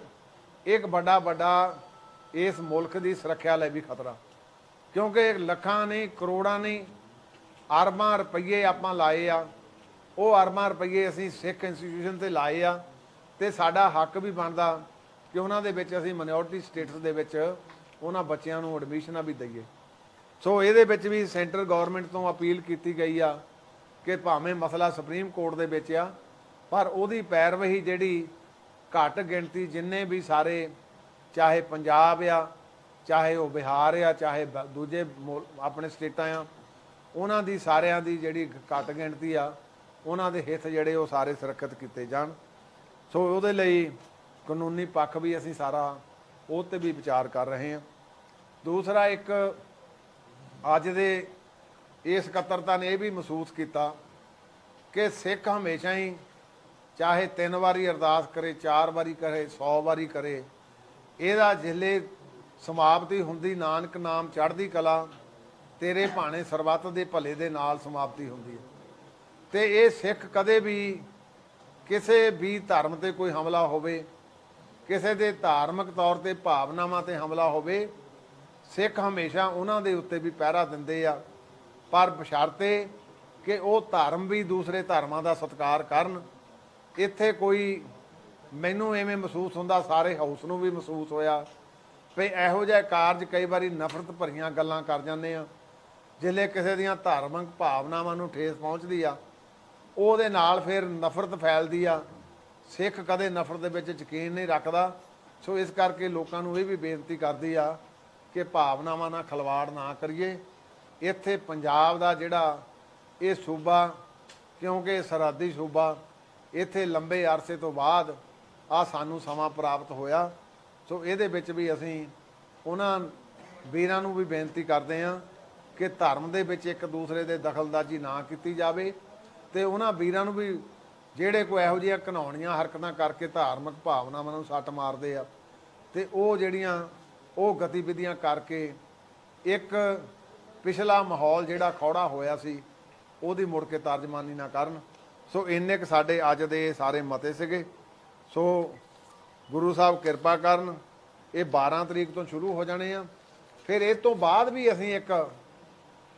Speaker 1: ਇੱਕ ਵੱਡਾ ਇਸ ਮੁਲਕ ਦੀ ਸੁਰੱਖਿਆ ਲਈ ਵੀ ਖਤਰਾ, ਕਿਉਂਕਿ ਲੱਖਾਂ ਨਹੀਂ, ਕਰੋੜਾਂ ਨਹੀਂ, ਅਰਬਾਂ ਰੁਪਈਏ ਆਪਾਂ ਲਾਏ ਆ। ਉਹ ਅਰਬਾਂ ਰੁਪਈਏ ਅਸੀਂ ਸਿੱਖ ਇੰਸਟੀਟਿਊਸ਼ਨ ਤੇ ਲਾਏ ਆ, ਤੇ ਸਾਡਾ ਹੱਕ ਵੀ ਬਣਦਾ ਕਿ ਉਹਨਾਂ ਦੇ ਵਿੱਚ ਅਸੀਂ ਮਿਨੋਰਟੀ ਸਟੇਟਸ ਦੇ ਵਿੱਚ ਉਹਨਾਂ ਬੱਚਿਆਂ ਨੂੰ ਐਡਮਿਸ਼ਨਾਂ ਵੀ ਦਈਏ। ਸੋ ਇਹਦੇ ਵਿੱਚ ਵੀ ਸੈਂਟਰ ਗਵਰਨਮੈਂਟ ਤੋਂ ਅਪੀਲ ਕੀਤੀ ਗਈ ਆ ਕਿ ਭਾਵੇਂ ਮਸਲਾ ਸੁਪਰੀਮ ਕੋਰਟ ਦੇ ਵਿੱਚ ਆ, ਪਰ ਉਹਦੀ ਪੈਰਵੀ ਜਿਹੜੀ ਘੱਟ ਗਿਣਤੀ ਜਿੰਨੇ ਵੀ ਸਾਰੇ, ਚਾਹੇ ਪੰਜਾਬ ਆ, ਚਾਹੇ ਉਹ ਬਿਹਾਰ ਆ, ਚਾਹੇ ਦੂਜੇ ਆਪਣੇ ਸਟੇਟਾਂ ਆ, ਉਹਨਾਂ ਦੀ ਸਾਰਿਆਂ ਦੀ ਜਿਹੜੀ ਘੱਟ ਗਿਣਤੀ ਆ, ਉਹਨਾਂ ਦੇ ਹਿੱਤ ਜਿਹੜੇ ਉਹ ਸਾਰੇ ਸੁਰੱਖਿਅਤ ਕੀਤੇ ਜਾਣ। ਸੋ ਉਹਦੇ ਲਈ ਕਾਨੂੰਨੀ ਪੱਖ ਵੀ ਅਸੀਂ ਸਾਰਾ ਉਹ 'ਤੇ ਵੀ ਵਿਚਾਰ ਕਰ ਰਹੇ ਹਾਂ। ਦੂਸਰਾ, ਇੱਕ ਅੱਜ ਦੇ ਇਸ ਇਕੱਤਰਤਾ ਨੇ ਇਹ ਵੀ ਮਹਿਸੂਸ ਕੀਤਾ ਕਿ ਸਿੱਖ ਹਮੇਸ਼ਾ ਹੀ ਚਾਹੇ 3 ਵਾਰੀ ਅਰਦਾਸ ਕਰੇ, 4 ਵਾਰੀ ਕਰੇ, 100 ਵਾਰੀ ਕਰੇ, ਇਹਦਾ ਜਿਲੇ ਸਮਾਪਤੀ ਹੁੰਦੀ ਨਾਨਕ ਨਾਮ ਚੜ੍ਹਦੀ ਕਲਾ ਤੇਰੇ ਭਾਣੇ ਸਰਬੱਤ ਦੇ ਭਲੇ ਦੇ ਨਾਲ ਸਮਾਪਤੀ ਹੁੰਦੀ ਹੈ। ਤੇ ਇਹ ਸਿੱਖ ਕਦੇ ਵੀ ਕਿਸੇ ਵੀ ਧਰਮ ਤੇ ਕੋਈ ਹਮਲਾ ਹੋਵੇ, ਕਿਸੇ ਦੇ ਧਾਰਮਿਕ ਤੌਰ ਤੇ ਭਾਵਨਾਵਾਂ ਤੇ ਹਮਲਾ ਹੋਵੇ, ਸਿੱਖ ਹਮੇਸ਼ਾ ਉਹਨਾਂ ਦੇ ਉੱਤੇ ਵੀ ਪਹਿਰਾ ਦਿੰਦੇ ਆ, ਪਰ ਬਸ਼ਰਤੇ ਕਿ ਉਹ ਧਰਮ ਵੀ ਦੂਸਰੇ ਧਰਮਾਂ ਦਾ ਸਤਿਕਾਰ ਕਰਨ। ਇੱਥੇ ਕੋਈ ਮੈਨੂੰ ਐਵੇਂ ਮਹਿਸੂਸ ਹੁੰਦਾ, ਸਾਰੇ ਹਾਊਸ ਨੂੰ ਵੀ ਮਹਿਸੂਸ ਹੋਇਆ ਵੀ ਇਹੋ ਜਿਹੇ ਕਾਰਜ ਕਈ ਵਾਰੀ ਨਫ਼ਰਤ ਭਰੀਆਂ ਗੱਲਾਂ ਕਰ ਜਾਂਦੇ ਆ। ਜਿਲੇ ਕਿਸੇ ਦੀਆਂ ਧਾਰਮਿਕ ਭਾਵਨਾਵਾਂ ਨੂੰ ਠੇਸ ਪਹੁੰਚਦੀ ਆ, ਉਹਦੇ ਨਾਲ ਫਿਰ ਨਫ਼ਰਤ ਫੈਲਦੀ ਆ। ਸਿੱਖ ਕਦੇ ਨਫ਼ਰਤ ਦੇ ਵਿੱਚ ਯਕੀਨ ਨਹੀਂ ਰੱਖਦਾ। ਸੋ ਇਸ ਕਰਕੇ ਲੋਕਾਂ ਨੂੰ ਇਹ ਵੀ ਬੇਨਤੀ ਕਰਦੀ ਆ ਕਿ ਭਾਵਨਾਵਾਂ ਨਾਲ ਖਿਲਵਾੜ ਨਾ ਕਰੀਏ। ਇੱਥੇ ਪੰਜਾਬ ਦਾ ਜਿਹੜਾ ਇਹ ਸੂਬਾ, ਕਿਉਂਕਿ ਸਰਹੱਦੀ ਸੂਬਾ, ਇੱਥੇ ਲੰਬੇ ਅਰਸੇ ਤੋਂ ਬਾਅਦ ਆ ਸਾਨੂੰ ਸਮਾਂ ਪ੍ਰਾਪਤ ਹੋਇਆ। ਸੋ ਇਹਦੇ ਵਿੱਚ ਵੀ ਅਸੀਂ ਉਹਨਾਂ ਵੀਰਾਂ ਨੂੰ ਵੀ ਬੇਨਤੀ ਕਰਦੇ ਹਾਂ ਕਿ ਧਰਮ ਦੇ ਵਿੱਚ ਇੱਕ ਦੂਸਰੇ ਦੇ ਦਖਲਅੰਦਾਜ਼ੀ ਨਾ ਕੀਤੀ ਜਾਵੇ, ਤੇ ਉਹਨਾਂ ਵੀਰਾਂ ਨੂੰ ਵੀ ਜਿਹੜੇ ਕੋਈ ਇਹੋ ਜਿਹੀਆਂ ਘਿਨਾਉਣੀਆਂ ਹਰਕਤਾਂ ਕਰਕੇ ਧਾਰਮਿਕ ਭਾਵਨਾਵਾਂ ਨੂੰ ਸੱਟ ਮਾਰਦੇ ਆ, ਤੇ ਉਹ ਜਿਹੜੀਆਂ ਉਹ ਗਤੀਵਿਧੀਆਂ ਕਰਕੇ ਇੱਕ ਪਿਛਲਾ ਮਾਹੌਲ ਜਿਹੜਾ ਖੌੜਾ ਹੋਇਆ ਸੀ ਉਹਦੀ ਮੁੜ ਕੇ ਤਰਜਮਾਨੀ ਨਾ ਕਰਨ। ਸੋ ਇੰਨੇ ਕੁ ਸਾਡੇ ਅੱਜ ਦੇ ਸਾਰੇ ਮਤੇ ਸੀਗੇ। ਸੋ ਗੁਰੂ ਸਾਹਿਬ ਕਿਰਪਾ ਕਰਨ, ਇਹ 12 ਤਰੀਕ ਤੋਂ ਸ਼ੁਰੂ ਹੋ ਜਾਣੇ ਆ। ਫਿਰ ਇਹ ਤੋਂ ਬਾਅਦ ਵੀ ਅਸੀਂ ਇੱਕ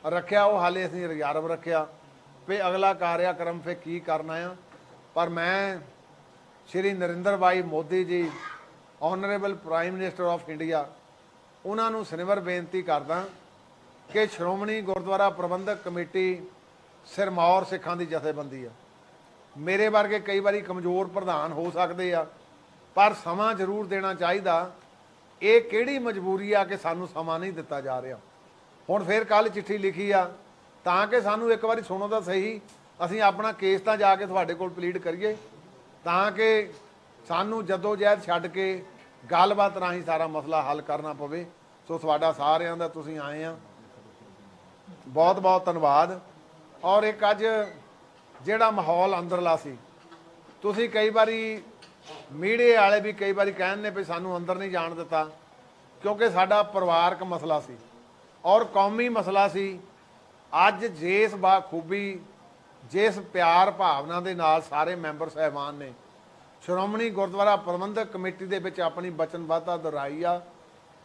Speaker 1: ਰੱਖਿਆ, ਉਹ ਹਾਲੇ ਅਸੀਂ ਰਿਜ਼ਰਵ ਰੱਖਿਆ ਵੀ ਅਗਲਾ ਕਾਰਿਆਕਰਮ ਫਿਰ ਕੀ ਕਰਨਾ ਆ। ਪਰ ਮੈਂ ਸ਼੍ਰੀ ਨਰਿੰਦਰ ਭਾਈ Modi ji, honourable prime minister of India, ਉਹਨਾਂ ਨੂੰ ਸਨਿਵਰ ਬੇਨਤੀ ਕਰਦਾ ਕਿ ਸ਼੍ਰੋਮਣੀ ਗੁਰਦੁਆਰਾ ਪ੍ਰਬੰਧਕ ਕਮੇਟੀ ਸਿਰਮੌਰ ਸਿੱਖਾਂ ਦੀ ਜਥੇਬੰਦੀ ਆ। ਮੇਰੇ ਵਰਗੇ ਕਈ ਵਾਰੀ ਕਮਜ਼ੋਰ ਪ੍ਰਧਾਨ ਹੋ ਸਕਦੇ ਆ, ਪਰ ਸਮਾਂ ਜ਼ਰੂਰ ਦੇਣਾ ਚਾਹੀਦਾ। ਇਹ ਕਿਹੜੀ ਮਜਬੂਰੀ ਆ ਕਿ ਸਾਨੂੰ ਸਮਾਂ ਨਹੀਂ ਦਿੱਤਾ ਜਾ ਰਿਹਾ। ਹੁਣ ਫਿਰ ਕੱਲ ਚਿੱਠੀ ਲਿਖੀ ਆ ਤਾਂ ਕਿ ਸਾਨੂੰ ਇੱਕ ਵਾਰੀ ਸੁਣੋ ਤਾਂ ਸਹੀ, ਅਸੀਂ ਆਪਣਾ ਕੇਸ ਤਾਂ ਜਾ ਕੇ ਤੁਹਾਡੇ ਕੋਲ ਪਲੀਡ ਕਰੀਏ, ਤਾਂ ਕਿ ਸਾਨੂੰ ਜਦੋਜਹਿਦ ਛੱਡ ਕੇ ਗੱਲਬਾਤ ਰਾਹੀਂ ਸਾਰਾ ਮਸਲਾ ਹੱਲ ਕਰਨਾ ਪਵੇ। ਸੋ ਤੁਹਾਡਾ ਸਾਰਿਆਂ ਦਾ, ਤੁਸੀਂ ਆਏ ਆ, ਬਹੁਤ ਬਹੁਤ ਧੰਨਵਾਦ। ਔਰ ਇੱਕ ਅੱਜ ਜਿਹੜਾ ਮਾਹੌਲ ਅੰਦਰਲਾ ਸੀ, ਤੁਸੀਂ ਕਈ ਵਾਰੀ ਮੀਡੀਆ ਵਾਲੇ ਵੀ ਕਈ ਵਾਰੀ ਕਹਿੰਦੇ ਵੀ ਸਾਨੂੰ ਅੰਦਰ ਨਹੀਂ ਜਾਣ ਦਿੱਤਾ, ਕਿਉਂਕਿ ਸਾਡਾ ਪਰਿਵਾਰਕ ਮਸਲਾ ਸੀ ਔਰ ਕੌਮੀ ਮਸਲਾ ਸੀ। ਅੱਜ ਜਿਸ ਬਾਖੂਬੀ, ਜਿਸ ਪਿਆਰ ਭਾਵਨਾ ਦੇ ਨਾਲ ਸਾਰੇ ਮੈਂਬਰ ਸਾਹਿਬਾਨ ਨੇ ਸ਼੍ਰੋਮਣੀ ਗੁਰਦੁਆਰਾ ਪ੍ਰਬੰਧਕ ਕਮੇਟੀ ਦੇ ਵਿੱਚ ਆਪਣੀ ਵਚਨਬੱਧਤਾ ਦੁਹਰਾਈ ਆ,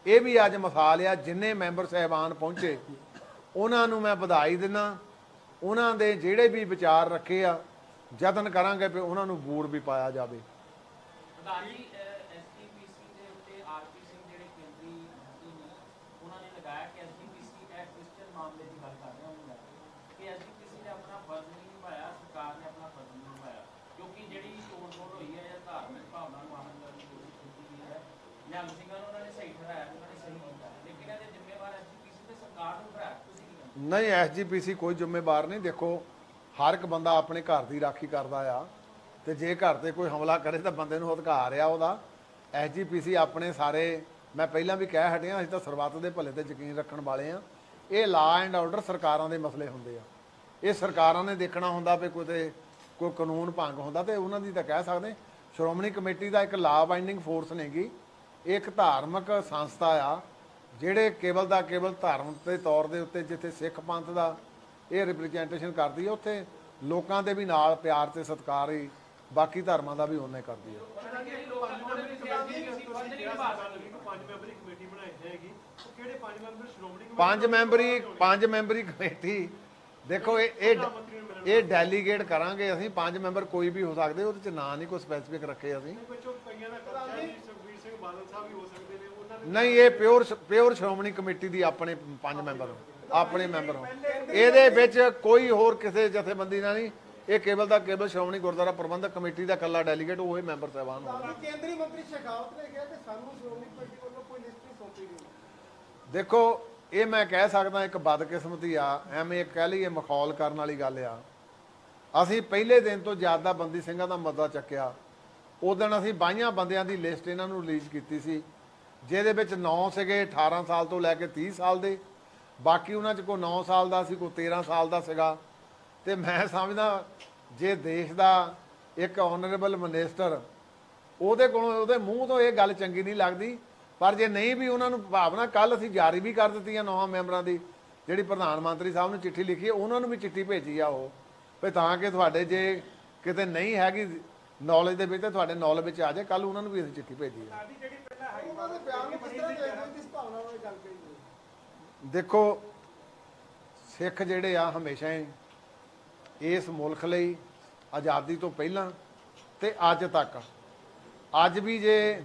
Speaker 1: ਇਹ ਵੀ ਅੱਜ ਮਿਸਾਲ ਆ। ਜਿੰਨੇ ਮੈਂਬਰ ਸਾਹਿਬਾਨ ਪਹੁੰਚੇ ਉਹਨਾਂ ਨੂੰ ਮੈਂ ਵਧਾਈ ਦਿੰਦਾ। ਉਹਨਾਂ ਦੇ ਜਿਹੜੇ ਵੀ ਵਿਚਾਰ ਰੱਖੇ ਆ, ਯਤਨ ਕਰਾਂਗੇ ਵੀ ਉਹਨਾਂ ਨੂੰ ਬੂਰ ਵੀ ਪਾਇਆ ਜਾਵੇ।
Speaker 3: ਪ੍ਰਧਾਨ ਜੀ, ਐਸਜੀਪੀਸੀ ਦੇ ਉੱਤੇ ਆਰਪੀ ਸਿੰਘ ਜਿਹੜੇ ਕੇਂਦਰੀ ਮੰਤਰੀ ਨੇ, ਉਹਨਾਂ ਨੇ ਲਗਾਇਆ ਕਿ ਐਸਜੀਪੀਸੀ ਐਕਟ ਕ੍ਰਿਸਚੀਅਨ ਮਾਮਲੇ ਦੀ ਗੱਲ ਕਰ ਰਿਹਾ ਹੁੰਦਾ ਕਿ ਐਸਜੀਪੀਸੀ ਨੇ ਆਪਣਾ ਫਰਜ਼ ਨਹੀਂ ਨਿਭਾਇਆ, ਸਰਕਾਰ ਨੇ ਆਪਣਾ ਫਰਜ਼ ਨਹੀਂ ਨਿਭਾਇਆ, ਕਿਉਂਕਿ ਜਿਹੜੀ ਤੋੜ-ਫੋੜ ਹੋਈ ਹੈ ਜਾਂ ਧਾਰਮਿਕ ਭਾਵਨਾ ਨੂੰ ਮਾਰਨ ਦੀ ਕੋਸ਼ਿਸ਼ ਕੀਤੀ ਗਈ ਹੈ। ਨਿਹੰਗ ਸਿੰਘਾਂ ਨੂੰ ਉਹਨਾਂ ਨੇ ਸਹੀ ਠਹਿਰਾਇਆ, ਉਹਨਾਂ ਨੇ ਸਹੀ ਕੀਤਾ, ਲੇਕਿਨ ਇਹਦੇ ਜ਼ਿੰਮੇਵਾਰ ਐਸਜੀਪੀਸੀ ਤੇ ਸਰਕਾਰ ਨੂੰ ਠਹਿਰਾਇਆ। ਤੁਸੀਂ ਕੀ ਕਹਿੰਦੇ?
Speaker 1: ਨਹੀਂ, ਐਸਜੀਪੀਸੀ ਕੋਈ ਜ਼ਿੰਮੇਵਾਰ ਨਹੀਂ। ਦੇਖੋ, ਹਰ ਇੱਕ ਬੰਦਾ ਆਪਣੇ ਘਰ ਦੀ ਰਾਖੀ ਕਰਦਾ ਆ, ਤੇ ਜੇ ਘਰ ਤੇ ਕੋਈ ਹਮਲਾ ਕਰੇ ਤਾਂ ਬੰਦੇ ਨੂੰ ਅਧਿਕਾਰ ਆ ਉਹਦਾ। ਐਸਜੀਪੀਸੀ ਆਪਣੇ ਸਾਰੇ, ਮੈਂ ਪਹਿਲਾਂ ਵੀ ਕਹਿ ਹਟਿਆ, ਅਸੀਂ ਤਾਂ ਸਰਬੱਤ ਦੇ ਭਲੇ ਤੇ ਯਕੀਨ ਰੱਖਣ ਵਾਲੇ ਆ। ਇਹ ਲਾ ਐਂਡ ਆਰਡਰ ਸਰਕਾਰਾਂ ਦੇ ਮਸਲੇ ਹੁੰਦੇ ਆ, ਇਹ ਸਰਕਾਰਾਂ ਨੇ ਦੇਖਣਾ ਹੁੰਦਾ ਵੀ ਕੋਈ ਕਾਨੂੰਨ ਭੰਗ ਹੁੰਦਾ ਤੇ ਉਹਨਾਂ ਦੀ ਤਾਂ ਕਹਿ ਸਕਦੇ। ਸ਼੍ਰੋਮਣੀ ਕਮੇਟੀ ਦਾ ਇੱਕ ਲਾ ਬਾਈਂਡਿੰਗ ਫੋਰਸ ਨੇਗੀ, ਇੱਕ ਧਾਰਮਿਕ ਸੰਸਥਾ ਆ ਜਿਹੜੇ ਕੇਵਲ ਦਾ ਕੇਵਲ ਧਰਮ ਦੇ ਤੌਰ ਦੇ ਉੱਤੇ, ਜਿੱਥੇ ਸਿੱਖ ਪੰਥ ਦਾ ਇਹ ਰਿਪਰੈਜ਼ੈਂਟੇਸ਼ਨ ਕਰਦੀ ਹੈ, ਉੱਥੇ ਲੋਕਾਂ ਦੇ ਵੀ ਨਾਲ ਪਿਆਰ ਤੇ ਸਤਿਕਾਰ ਹੀ ਬਾਕੀ ਧਰਮਾਂ ਦਾ ਵੀ ਉਹਨੇ ਕਰਦੀ ਹੈ। ਪੰਜ ਮੈਂਬਰੀ ਕਮੇਟੀ, ਦੇਖੋ ਇਹ ਡੈਲੀਗੇਟ ਕਰਾਂਗੇ ਅਸੀਂ। 5 ਮੈਂਬਰ ਕੋਈ ਵੀ ਹੋ ਸਕਦੇ, ਉਹਦੇ ਚ ਨਾਂ ਨਹੀਂ ਕੋਈ ਸਪੈਸੀਫਿਕ ਰੱਖੇ ਅਸੀਂ। ਨਹੀਂ, ਇਹ ਪਿਓਰ ਸ਼੍ਰੋਮਣੀ ਕਮੇਟੀ ਦੀ ਆਪਣੇ 5 ਮੈਂਬਰ ਆਪਣੇ ਮੈਂਬਰ ਹੋ। ਇਹਦੇ ਵਿੱਚ ਕੋਈ ਹੋਰ ਕਿਸੇ ਜਥੇਬੰਦੀ ਨਾਲ ਨਹੀਂ, ਇਹ ਕੇਵਲ ਦਾ ਕੇਵਲ ਸ਼੍ਰੋਮਣੀ ਗੁਰਦੁਆਰਾ ਪ੍ਰਬੰਧਕ ਕਮੇਟੀ ਦਾ ਇਕੱਲਾ ਡੈਲੀਗੇਟ ਉਹ ਹੀ ਮੈਂਬਰ ਸਾਹਿਬਾਨ ਹੋਣਗੇ।
Speaker 4: ਕੇਂਦਰੀ ਮੰਤਰੀ ਸ਼ੇਖਾਵਤ ਨੇ ਕਿਹਾ ਕਿ ਸਾਨੂੰ ਸ਼੍ਰੋਮਣੀ ਕਮੇਟੀ ਵੱਲੋਂ ਕੋਈ ਲਿਸਟ ਨਹੀਂ ਸੌਂਪੀ ਗਈ।
Speaker 1: ਦੇਖੋ, ਇਹ ਮੈਂ ਕਹਿ ਸਕਦਾ ਇੱਕ ਬਦਕਿਸਮਤੀ ਆ, ਐਵੇਂ ਕਹਿ ਲਈਏ ਮਖੌਲ ਕਰਨ ਵਾਲੀ ਗੱਲ ਆ। ਅਸੀਂ ਪਹਿਲੇ ਦਿਨ ਤੋਂ ਜ਼ਿਆਦਾ ਬੰਦੀ ਸਿੰਘਾਂ ਦਾ ਮੁੱਦਾ ਚੱਕਿਆ। ਉਸ ਦਿਨ ਅਸੀਂ 22 ਬੰਦਿਆਂ ਦੀ ਲਿਸਟ ਇਹਨਾਂ ਨੂੰ ਰਿਲੀਜ਼ ਕੀਤੀ ਸੀ, ਜਿਹਦੇ ਵਿੱਚ 9 ਸੀਗੇ 18 ਸਾਲ ਤੋਂ ਲੈ ਕੇ 30 ਸਾਲ ਦੇ, ਬਾਕੀ ਉਹਨਾਂ 'ਚ ਕੋਈ 9 ਸਾਲ ਦਾ ਸੀ, ਕੋਈ 13 ਸਾਲ ਦਾ ਸੀਗਾ। ਤੇ ਮੈਂ ਸਮਝਦਾ ਜੇ ਦੇਸ਼ ਦਾ ਇੱਕ ਆਨਰੇਬਲ ਮਿਨਿਸਟਰ, ਉਹਦੇ ਕੋਲੋਂ ਉਹਦੇ ਮੂੰਹ ਤੋਂ ਇਹ ਗੱਲ ਚੰਗੀ ਨਹੀਂ ਲੱਗਦੀ। ਪਰ ਜੇ ਨਹੀਂ ਵੀ ਉਹਨਾਂ ਨੂੰ ਭਾਵਨਾ, ਕੱਲ ਅਸੀਂ ਜਾਰੀ ਵੀ ਕਰ ਦਿੱਤੀ ਆ 9 ਮੈਂਬਰਾਂ ਦੀ, ਜਿਹੜੀ ਪ੍ਰਧਾਨ ਮੰਤਰੀ ਸਾਹਿਬ ਨੂੰ ਚਿੱਠੀ ਲਿਖੀ ਹੈ, ਉਹਨਾਂ ਨੂੰ ਵੀ ਚਿੱਠੀ ਭੇਜੀ ਆ ਉਹ, ਵੀ ਤਾਂ ਕਿ ਤੁਹਾਡੇ ਜੇ ਕਿਤੇ ਨਹੀਂ ਹੈਗੀ ਨੌਲੇਜ ਦੇ ਵਿੱਚ ਤਾਂ ਤੁਹਾਡੇ ਨੌਲੇਜ ਵਿੱਚ ਆ ਜਾਏ। ਕੱਲ ਉਹਨਾਂ ਨੂੰ ਵੀ ਅਸੀਂ ਚਿੱਠੀ ਭੇਜੀ ਹੈ।
Speaker 4: ਉਹਨਾਂ ਦੇ ਬਿਆਨ ਨੂੰ ਕਿਸ ਤਰ੍ਹਾਂ ਦੇਖਦੇ ਹੋ, ਕਿਸ ਭਾਵਨਾ ਨਾਲ ਗੱਲ ਕਰੀ ਹੈ?
Speaker 1: ਦੇਖੋ, ਸਿੱਖ ਜਿਹੜੇ ਆ ਹਮੇਸ਼ਾ ਹੀ ਇਸ ਮੁਲਕ ਲਈ ਆਜ਼ਾਦੀ ਤੋਂ ਪਹਿਲਾਂ ਤੇ ਅੱਜ ਤੱਕ, ਅੱਜ ਵੀ ਜੇ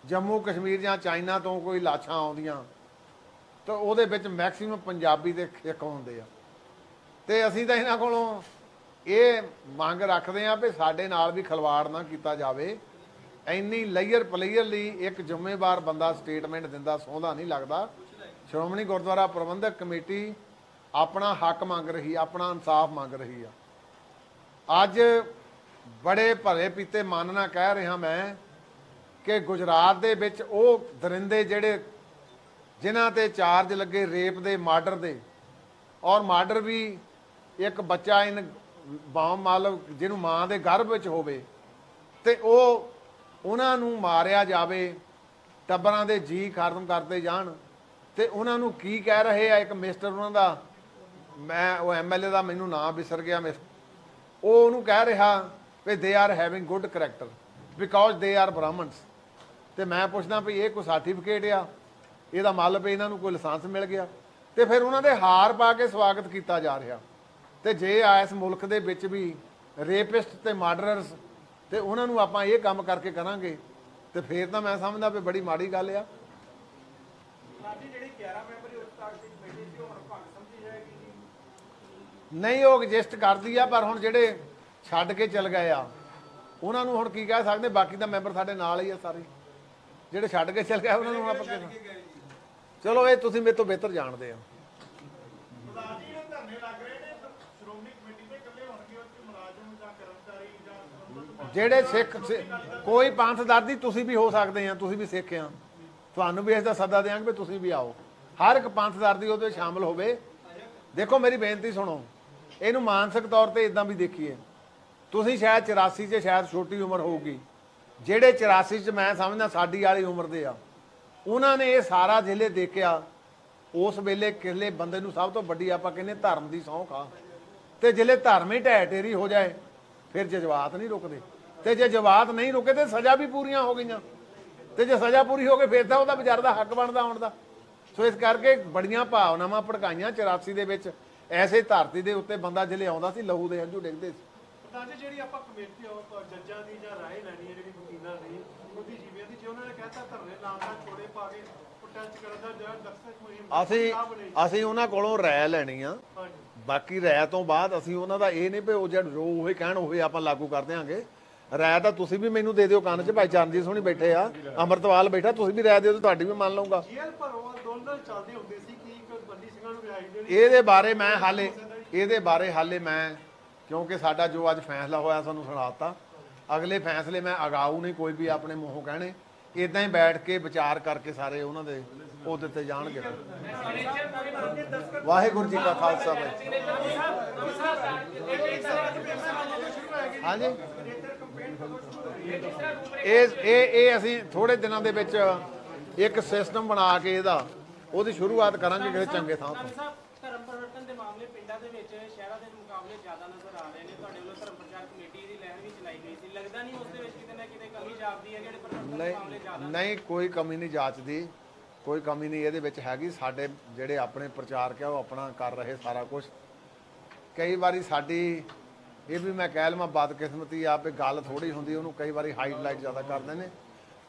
Speaker 1: ਜੰਮੂ ਕਸ਼ਮੀਰ ਜਾਂ ਚਾਈਨਾ ਤੋਂ ਕੋਈ ਲਾਸ਼ਾਂ ਆਉਂਦੀਆਂ ਤਾਂ ਉਹਦੇ ਵਿੱਚ ਮੈਕਸਿਮਮ ਪੰਜਾਬੀ ਦੇ ਸਿੱਖ ਹੁੰਦੇ ਆ। ਤੇ ਅਸੀਂ ਤਾਂ ਇਹਨਾਂ ਕੋਲੋਂ ਇਹ ਮੰਗ ਰੱਖਦੇ ਆ ਵੀ ਸਾਡੇ ਨਾਲ ਵੀ ਖਿਲਵਾੜ ਨਾ ਕੀਤਾ ਜਾਵੇ। ਇੰਨੀ ਲੇਅਰ ਪਲੇਅਰ ਲਈ ਇੱਕ ਜ਼ਿੰਮੇਵਾਰ ਬੰਦਾ ਸਟੇਟਮੈਂਟ ਦਿੰਦਾ ਸੋਹਣਾ ਨਹੀਂ ਲੱਗਦਾ। ਸ਼੍ਰੋਮਣੀ ਗੁਰਦੁਆਰਾ ਪ੍ਰਬੰਧਕ ਕਮੇਟੀ ਆਪਣਾ ਹੱਕ ਮੰਗ ਰਹੀ, ਆਪਣਾ ਇਨਸਾਫ ਮੰਗ ਰਹੀ ਆ। ਅੱਜ ਬੜੇ ਭਲੇ ਪੀਤੇ ਮਨ ਨਾਲ ਕਹਿ ਰਿਹਾ ਮੈਂ ਕਿ ਗੁਜਰਾਤ ਦੇ ਵਿੱਚ ਉਹ ਦਰਿੰਦੇ ਜਿਹੜੇ ਜਿਨ੍ਹਾਂ ਤੇ ਚਾਰਜ ਲੱਗੇ ਰੇਪ ਦੇ, ਮਰਡਰ ਦੇ, ਔਰ ਮਰਡਰ ਵੀ ਇੱਕ ਬੱਚਾ ਬਾਮ ਮਾਲਕ ਜਿਹਨੂੰ ਮਾਂ ਦੇ ਗਰਭ ਵਿੱਚ ਹੋਵੇ ਤੇ ਉਹਨਾਂ ਨੂੰ ਮਾਰਿਆ ਜਾਵੇ, ਟੱਬਰਾਂ ਦੇ ਜੀ ਖਤਮ ਕਰਦੇ ਜਾਣ। ਤੇ ਉਹਨਾਂ ਨੂੰ ਕੀ ਕਹਿ ਰਹੇ ਆ, ਇੱਕ ਮਿਸਟਰ ਉਹਨਾਂ ਦਾ, ਮੈਂ ਉਹ ਐਮਐਲਏ ਦਾ ਮੈਨੂੰ ਨਾਮ ਵਿਸਰ ਗਿਆ, ਉਹ ਉਹਨੂੰ ਕਹਿ ਰਿਹਾ ਵੀ they are having good character because they are Brahmins. ਤੇ ਮੈਂ ਪੁੱਛਦਾ ਵੀ ਇਹ ਕੋਈ ਸਰਟੀਫਿਕੇਟ ਆ, ਇਹਦਾ ਮਤਲਬ ਵੀ ਇਹਨਾਂ ਨੂੰ ਕੋਈ ਲਾਇਸੈਂਸ ਮਿਲ ਗਿਆ? ਤੇ ਫਿਰ ਉਹਨਾਂ ਦੇ ਹਾਰ ਪਾ ਕੇ ਸਵਾਗਤ ਕੀਤਾ ਜਾ ਰਿਹਾ। ਤੇ ਜੇ ਇਸ ਮੁਲਕ ਦੇ ਵਿੱਚ ਵੀ ਰੇਪਿਸਟ ਤੇ ਮਰਡਰਰਸ ਤੇ ਉਹਨਾਂ ਨੂੰ ਆਪਾਂ ਇਹ ਕੰਮ ਕਰਕੇ ਕਰਾਂਗੇ ਤੇ ਫਿਰ ਤਾਂ ਮੈਂ ਸਮਝਦਾ ਵੀ ਬੜੀ ਮਾੜੀ ਗੱਲ ਆ। ਨਹੀਂ, ਉਹ ਐਗਜ਼ਿਸਟ ਕਰਦੀ ਆ, ਪਰ ਹੁਣ ਜਿਹੜੇ ਛੱਡ ਕੇ ਚਲ ਗਏ ਆ, ਉਹਨਾਂ ਨੂੰ ਹੁਣ ਕੀ ਕਹਿ ਸਕਦੇ? ਬਾਕੀ ਤਾਂ ਮੈਂਬਰ ਸਾਡੇ ਨਾਲ ਹੀ ਆ ਸਾਰੇ, ਜਿਹੜੇ ਛੱਡ ਕੇ ਚਲ ਗਏ ਉਹਨਾਂ ਨੂੰ ਹੁਣ ਆਪਾਂ ਕਿਹਾ। ਚਲੋ ਇਹ ਤੁਸੀਂ ਮੇਰੇ ਤੋਂ ਬਿਹਤਰ ਜਾਣਦੇ ਆ।
Speaker 4: ਪ੍ਰਧਾਨ ਜੀ ਜਿਹੜੇ ਧਰਨੇ ਲੱਗ ਰਹੇ ਨੇ ਸ਼੍ਰੋਮਣੀ ਕਮੇਟੀ ਦੇ ਇਕੱਲੇ ਹੋਣਗੇ, ਉਹ 'ਚ ਮੁਲਾਜ਼ਮ ਜਾਂ ਕਰਮਚਾਰੀ ਜਾਂ ਸੰਬੰਧਿਤ
Speaker 1: ਜਿਹੜੇ ਕੋਈ ਪੰਥ ਦਰਦੀ ਤੁਸੀਂ ਵੀ ਹੋ ਸਕਦੇ ਆ, ਤੁਸੀਂ ਵੀ ਸਿੱਖ ਆ, ਤੁਹਾਨੂੰ ਵੀ ਇਸ ਦਾ ਸੱਦਾ ਦਿਆਂਗੇ ਵੀ ਤੁਸੀਂ ਵੀ ਆਓ, ਹਰ ਇੱਕ ਪੰਥ ਦਰਦੀ ਉਹਦੇ ਸ਼ਾਮਲ ਹੋਵੇ। ਦੇਖੋ ਮੇਰੀ ਬੇਨਤੀ ਸੁਣੋ, ਇਹਨੂੰ ਮਾਨਸਿਕ ਤੌਰ ਤੇ ਇਦਾਂ ਵੀ ਦੇਖੀਏ, ਤੁਸੀਂ ਸ਼ਾਇਦ 84 'ਚ ਸ਼ਾਇਦ ਛੋਟੀ ਉਮਰ ਹੋਊਗੀ, ਜਿਹੜੇ 84 'ਚ ਮੈਂ ਸਮਝਦਾ ਸਾਡੀ ਵਾਲੀ ਉਮਰ ਦੇ ਆ, ਉਹਨਾਂ ਨੇ ਇਹ ਸਾਰਾ ਜ਼ਿਲ੍ਹੇ ਦੇਖਿਆ। ਉਸ ਵੇਲੇ ਕਿਸੇ ਬੰਦੇ ਨੂੰ ਸਭ ਤੋਂ ਵੱਡੀ ਆਪਾਂ ਕਹਿੰਦੇ ਧਰਮ ਦੀ ਸਹੁੰ ਖਾ, ਤੇ ਜ਼ਿਲ੍ਹੇ ਧਰਮ ਹੀ ਢਹਿ ਢੇਰੀ ਹੋ ਜਾਏ ਫਿਰ ਜਜ਼ਬਾਤ ਨਹੀਂ ਰੁਕਦੇ, ਤੇ ਜੇ ਜਜ਼ਬਾਤ ਨਹੀਂ ਰੁਕੇ ਤੇ ਸਜ਼ਾ ਵੀ ਪੂਰੀਆਂ ਹੋ ਗਈਆਂ, ਤੇ ਜੇ ਸਜ਼ਾ ਪੂਰੀ ਹੋ ਗਈ ਫਿਰ ਤਾਂ ਉਹਦਾ ਵਿਚਾਰ ਦਾ ਹੱਕ ਬਣਦਾ ਆਉਣ ਦਾ। ਸੋ ਇਸ ਕਰਕੇ ਬੜੀਆਂ ਭਾਵਨਾਵਾਂ ਭੜਕਾਈਆਂ 84 ਦੇ ਵਿੱਚ, ਐਸੇ ਧਰਤੀ ਦੇ ਉੱਤੇ ਬੰਦਾ ਜਿਹੜੇ ਆਉਂਦਾ ਸੀ ਲਹੂ ਦੇ ਹੰਝੂ ਡਿੱਗਦੇ ਸੀ।
Speaker 4: ਪ੍ਰਧਾਨ ਜੀ ਜਿਹੜੀ ਆਪਾਂ ਕਮੇਟੀ ਜੱਜਾਂ ਦੀ ਜਾਂ ਰਾਏ ਲੈਣੀ ਹੈ ਜਿਹੜੀ ਵਕੀਲਾਂ ਦੀ ਉਹਦੀ ਜੀਵੀਆਂ ਦੀ, ਜੇ ਉਹਨਾਂ ਨੇ ਕਹਿਤਾ ਧਰਨੇ ਲਾਉਣ ਦਾ ਛੋੜੇ ਪਾ ਕੇ ਪ੍ਰੋਟੈਸਟ ਕਰਨ ਦਾ ਜਿਹੜਾ ਦਰਸ਼ਕ ਮੁਹਿੰਮ
Speaker 1: ਅਸੀਂ ਉਹਨਾਂ ਕੋਲੋਂ ਰਾਏ ਲੈਣੀ ਆ, ਬਾਕੀ ਰਾਏ ਤੋਂ ਬਾਅਦ ਅਸੀਂ ਉਹਨਾਂ ਦਾ ਇਹ ਨਹੀਂ ਵੀ ਉਹ ਜਿਹੜਾ ਜੋ ਉਹ ਕਹਿਣ ਉਹ ਆਪਾਂ ਲਾਗੂ ਕਰ ਦਿਆਂਗੇ। ਰਾਏ ਤਾਂ ਤੁਸੀਂ ਵੀ ਮੈਨੂੰ ਦੇ ਦਿਓ ਕੰਨ 'ਚ, ਭਾਈ ਚਰਨਜੀਤ ਸੋਹਣੀ ਬੈਠੇ ਆ, ਅੰਮ੍ਰਿਤਵਾਲ ਬੈਠਾ, ਤੁਸੀਂ ਵੀ ਰਾਏ ਦਿਓ ਤਾਂ ਤੁਹਾਡੀ ਵੀ ਮੰਨ ਲਊਗਾ।
Speaker 4: ਜੇਲ੍ਹ ਭਰੋ ਅੰਦੋਲਨ ਚੱਲਦੇ ਹੁੰਦੇ ਸੀ ਕਿ ਇੱਕ ਬੰਦੀ ਸਿੰਘਾਂ ਨੂੰ ਰਿਹਾਈ ਦੇਣੀ,
Speaker 1: ਇਹਦੇ ਬਾਰੇ ਹਾਲੇ ਮੈਂ, ਕਿਉਂਕਿ ਸਾਡਾ ਜੋ ਅੱਜ ਫੈਸਲਾ ਹੋਇਆ ਸਾਨੂੰ ਸੁਣਾਤਾ, ਅਗਲੇ ਫੈਸਲੇ ਮੈਂ ਅਗਾਊ ਨਹੀਂ ਕੋਈ ਵੀ ਆਪਣੇ ਮੂੰਹੋਂ ਕਹਿਣੇ, ਇਦਾਂ ਹੀ ਬੈਠ ਕੇ ਵਿਚਾਰ ਕਰਕੇ ਸਾਰੇ ਉਹਨਾਂ ਦੇ ਉਹ ਦਿੱਤੇ ਜਾਣਗੇ। ਵਾਹਿਗੁਰੂ ਜੀ ਕਾ ਖਾਲਸਾ। ਹਾਂਜੀ, ਇਹ ਅਸੀਂ ਥੋੜੇ ਦਿਨਾਂ ਦੇ ਵਿੱਚ ਇੱਕ ਸਿਸਟਮ ਬਣਾ ਕੇ ਉਹਦੀ ਸ਼ੁਰੂਆਤ ਕਰਾਂਗੇ ਕਿਸੇ ਚੰਗੇ ਥਾਂ ਤੋਂ।
Speaker 3: ਧਰਮ ਪਰਿਵਰਤਨ ਦੇ ਮਾਮਲੇ ਪਿੰਡਾਂ ਦੇ ਵਿੱਚ ਸ਼ਹਿਰਾਂ ਦੇ ਮੁਕਾਬਲੇ ਜ਼ਿਆਦਾ ਨਜ਼ਰ ਆ ਰਹੇ ਨੇ। ਤੁਹਾਡੇ ਵੱਲੋਂ ਧਰਮ ਪ੍ਰਚਾਰ ਕਮੇਟੀ ਦੀ ਲਹਿਰ ਵੀ ਚਲਾਈ ਗਈ ਸੀ, ਲੱਗਦਾ ਨਹੀਂ ਉਸ ਦੇ ਵਿੱਚ ਕਿਤੇ ਨਾ ਕਿਤੇ ਕਮੀ ਜਾਪਦੀ ਹੈ? ਜਿਹੜੇ ਪਰਿਵਰਤਨ ਦੇ ਮਾਮਲੇ ਜ਼ਿਆਦਾ
Speaker 1: ਨਹੀਂ, ਕੋਈ ਕਮੀ ਨਹੀਂ ਜਾਚਦੀ, ਕੋਈ ਕਮੀ ਨਹੀਂ ਇਹਦੇ ਵਿੱਚ ਹੈਗੀ। ਸਾਡੇ ਜਿਹੜੇ ਆਪਣੇ ਪ੍ਰਚਾਰਕ ਆ ਉਹ ਆਪਣਾ ਕਰ ਰਹੇ ਸਾਰਾ ਕੁਝ। ਕਈ ਵਾਰੀ ਸਾਡੀ ਇਹ ਵੀ ਮੈਂ ਕਹਿ ਲਵਾਂ ਬਦਕਿਸਮਤੀ ਆ ਵੀ ਗੱਲ ਥੋੜੀ ਹੁੰਦੀ, ਉਹਨੂੰ ਕਈ ਵਾਰੀ ਹਾਈਲਾਈਟ ਜ਼ਿਆਦਾ ਕਰਦੇ ਨੇ।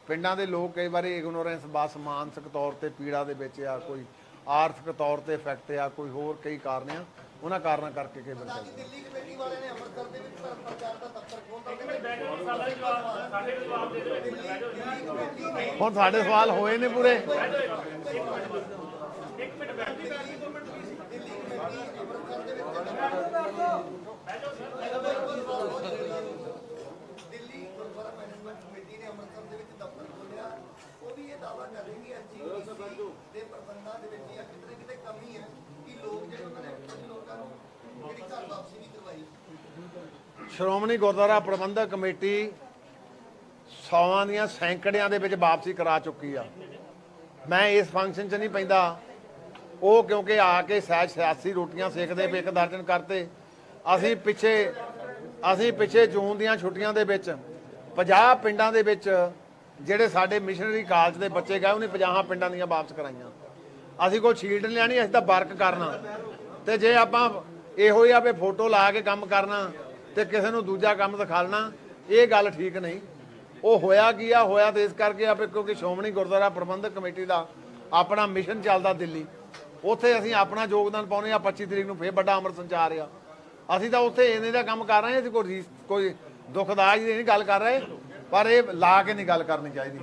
Speaker 1: ਪਿੰਡਾਂ ਦੇ ਲੋਕ ਕਈ ਵਾਰੀ ਇਗਨੋਰੈਂਸ, ਬਸ ਮਾਨਸਿਕ ਤੌਰ ਤੇ ਪੀੜਾ ਦੇ ਵਿੱਚ ਆ, ਕੋਈ ਆਰਥਿਕ ਤੌਰ ਤੇ ਇਫੈਕਟ ਆ, ਕੋਈ ਹੋਰ ਕਈ ਕਾਰਨ ਆ, ਉਹਨਾਂ ਕਾਰਨਾਂ ਕਰਕੇ ਕਈ ਵਾਰ
Speaker 4: ਦਿੱਲੀ ਕਮੇਟੀ ਵਾਲਿਆਂ ਨੇ ਅੰਮ੍ਰਿਤਸਰ ਦੇ ਵਿੱਚ ਧਰਮ ਪ੍ਰਚਾਰ ਦਾ ਦਫ਼ਤਰ ਖੋਲ੍ਹਤਾ।
Speaker 1: ਹੁਣ ਸਾਡੇ ਸਵਾਲ ਹੋਏ ਨੇ ਪੂਰੇ।
Speaker 4: ਦਿੱਲੀ ਗੁਰਦੁਆਰਾ ਮੈਨੇਜਮੈਂਟ ਕਮੇਟੀ ਨੇ ਅੰਮ੍ਰਿਤਸਰ ਦੇ ਵਿੱਚ ਦਫ਼ਤਰ ਖੋਲ੍ਹਿਆ, ਉਹ ਵੀ ਇਹ ਦਾਅਵਾ ਕਰ ਰਹੀ ਹੈ ਐਸਜੀਪੀਸੀ ਦੇ ਪ੍ਰਬੰਧਾਂ ਦੇ ਵਿੱਚ ਜਾਂ ਕਿਤੇ ਨਾ ਕਿਤੇ ਕਮੀ ਹੈ ਕਿ ਲੋਕ ਜਿਹੜੇ ਉਹਨਾਂ ਨੇ ਕੁਝ ਲੋਕਾਂ ਨੂੰ ਜਿਹੜੀ ਘਰ ਵਾਪਸੀ ਨਹੀਂ ਕਰਵਾਈ।
Speaker 1: ਸ਼੍ਰੋਮਣੀ ਗੁਰਦੁਆਰਾ ਪ੍ਰਬੰਧਕ ਕਮੇਟੀ 100 ਦੀਆਂ ਸੈਂਕੜਿਆਂ ਦੇ ਵਿੱਚ ਵਾਪਸੀ ਕਰਾ ਚੁੱਕੀ ਆ। ਮੈਂ ਇਸ ਫੰਕਸ਼ਨ 'ਚ ਨਹੀਂ ਪੈਂਦਾ, ਉਹ ਕਿਉਂਕਿ ਆ ਕੇ ਸਿਆਸੀ ਰੋਟੀਆਂ ਸੇਕਦੇ ਪਏ, 1 ਦਰਜਨ ਕਰਤੇ। ਅਸੀਂ ਪਿੱਛੇ ਜੂਨ ਦੀਆਂ ਛੁੱਟੀਆਂ ਦੇ ਵਿੱਚ 50 ਪਿੰਡਾਂ ਦੇ ਵਿੱਚ ਜਿਹੜੇ ਸਾਡੇ ਮਿਸ਼ਨਰੀ ਕਾਲਜ ਦੇ ਬੱਚੇ ਗਏ, ਉਹਨੇ 50 ਪਿੰਡਾਂ ਦੀਆਂ ਵਾਪਸ ਕਰਾਈਆਂ। ਅਸੀਂ ਕੋਈ ਸ਼ੀਲਡ ਨਹੀਂ ਲੈਣੀ, ਅਸੀਂ ਤਾਂ ਵਰਕ ਕਰਨਾ। ਤੇ ਜੇ ਆਪਾਂ ਇਹੋ ਹੀ ਆ ਵੀ ਫੋਟੋ ਲਾ ਕੇ ਕੰਮ ਕਰਨਾ ਤੇ ਕਿਸੇ ਨੂੰ ਦੂਜਾ ਕੰਮ ਦਿਖਾਲਣਾ, ਇਹ ਗੱਲ ਠੀਕ ਨਹੀਂ। ਉਹ ਹੋਇਆ ਕੀ ਆ, ਹੋਇਆ ਤੇ ਇਸ ਕਰਕੇ ਆ ਕਿਉਂਕਿ ਸ਼੍ਰੋਮਣੀ ਗੁਰਦੁਆਰਾ ਪ੍ਰਬੰਧਕ ਕਮੇਟੀ ਦਾ ਆਪਣਾ ਮਿਸ਼ਨ ਚੱਲਦਾ ਦਿੱਲੀ, ਉੱਥੇ ਅਸੀਂ ਆਪਣਾ ਯੋਗਦਾਨ ਪਾਉਣੇ ਆ। 25 ਤਰੀਕ ਨੂੰ ਫੇਰ ਵੱਡਾ ਅੰਮ੍ਰਿਤ ਸੰਚਾਰ ਆ, ਅਸੀਂ ਤਾਂ ਉੱਥੇ ਇਹਨੇ ਦਾ ਕੰਮ ਕਰ ਰਹੇ ਹਾਂ। ਅਸੀਂ ਕੋਈ ਦੁਖਦਾਈ ਦੀ ਨਹੀਂ ਗੱਲ ਕਰ ਰਹੇ, ਪਰ ਇਹ ਲਾ ਕੇ ਨਹੀਂ ਗੱਲ ਕਰਨੀ ਚਾਹੀਦੀ।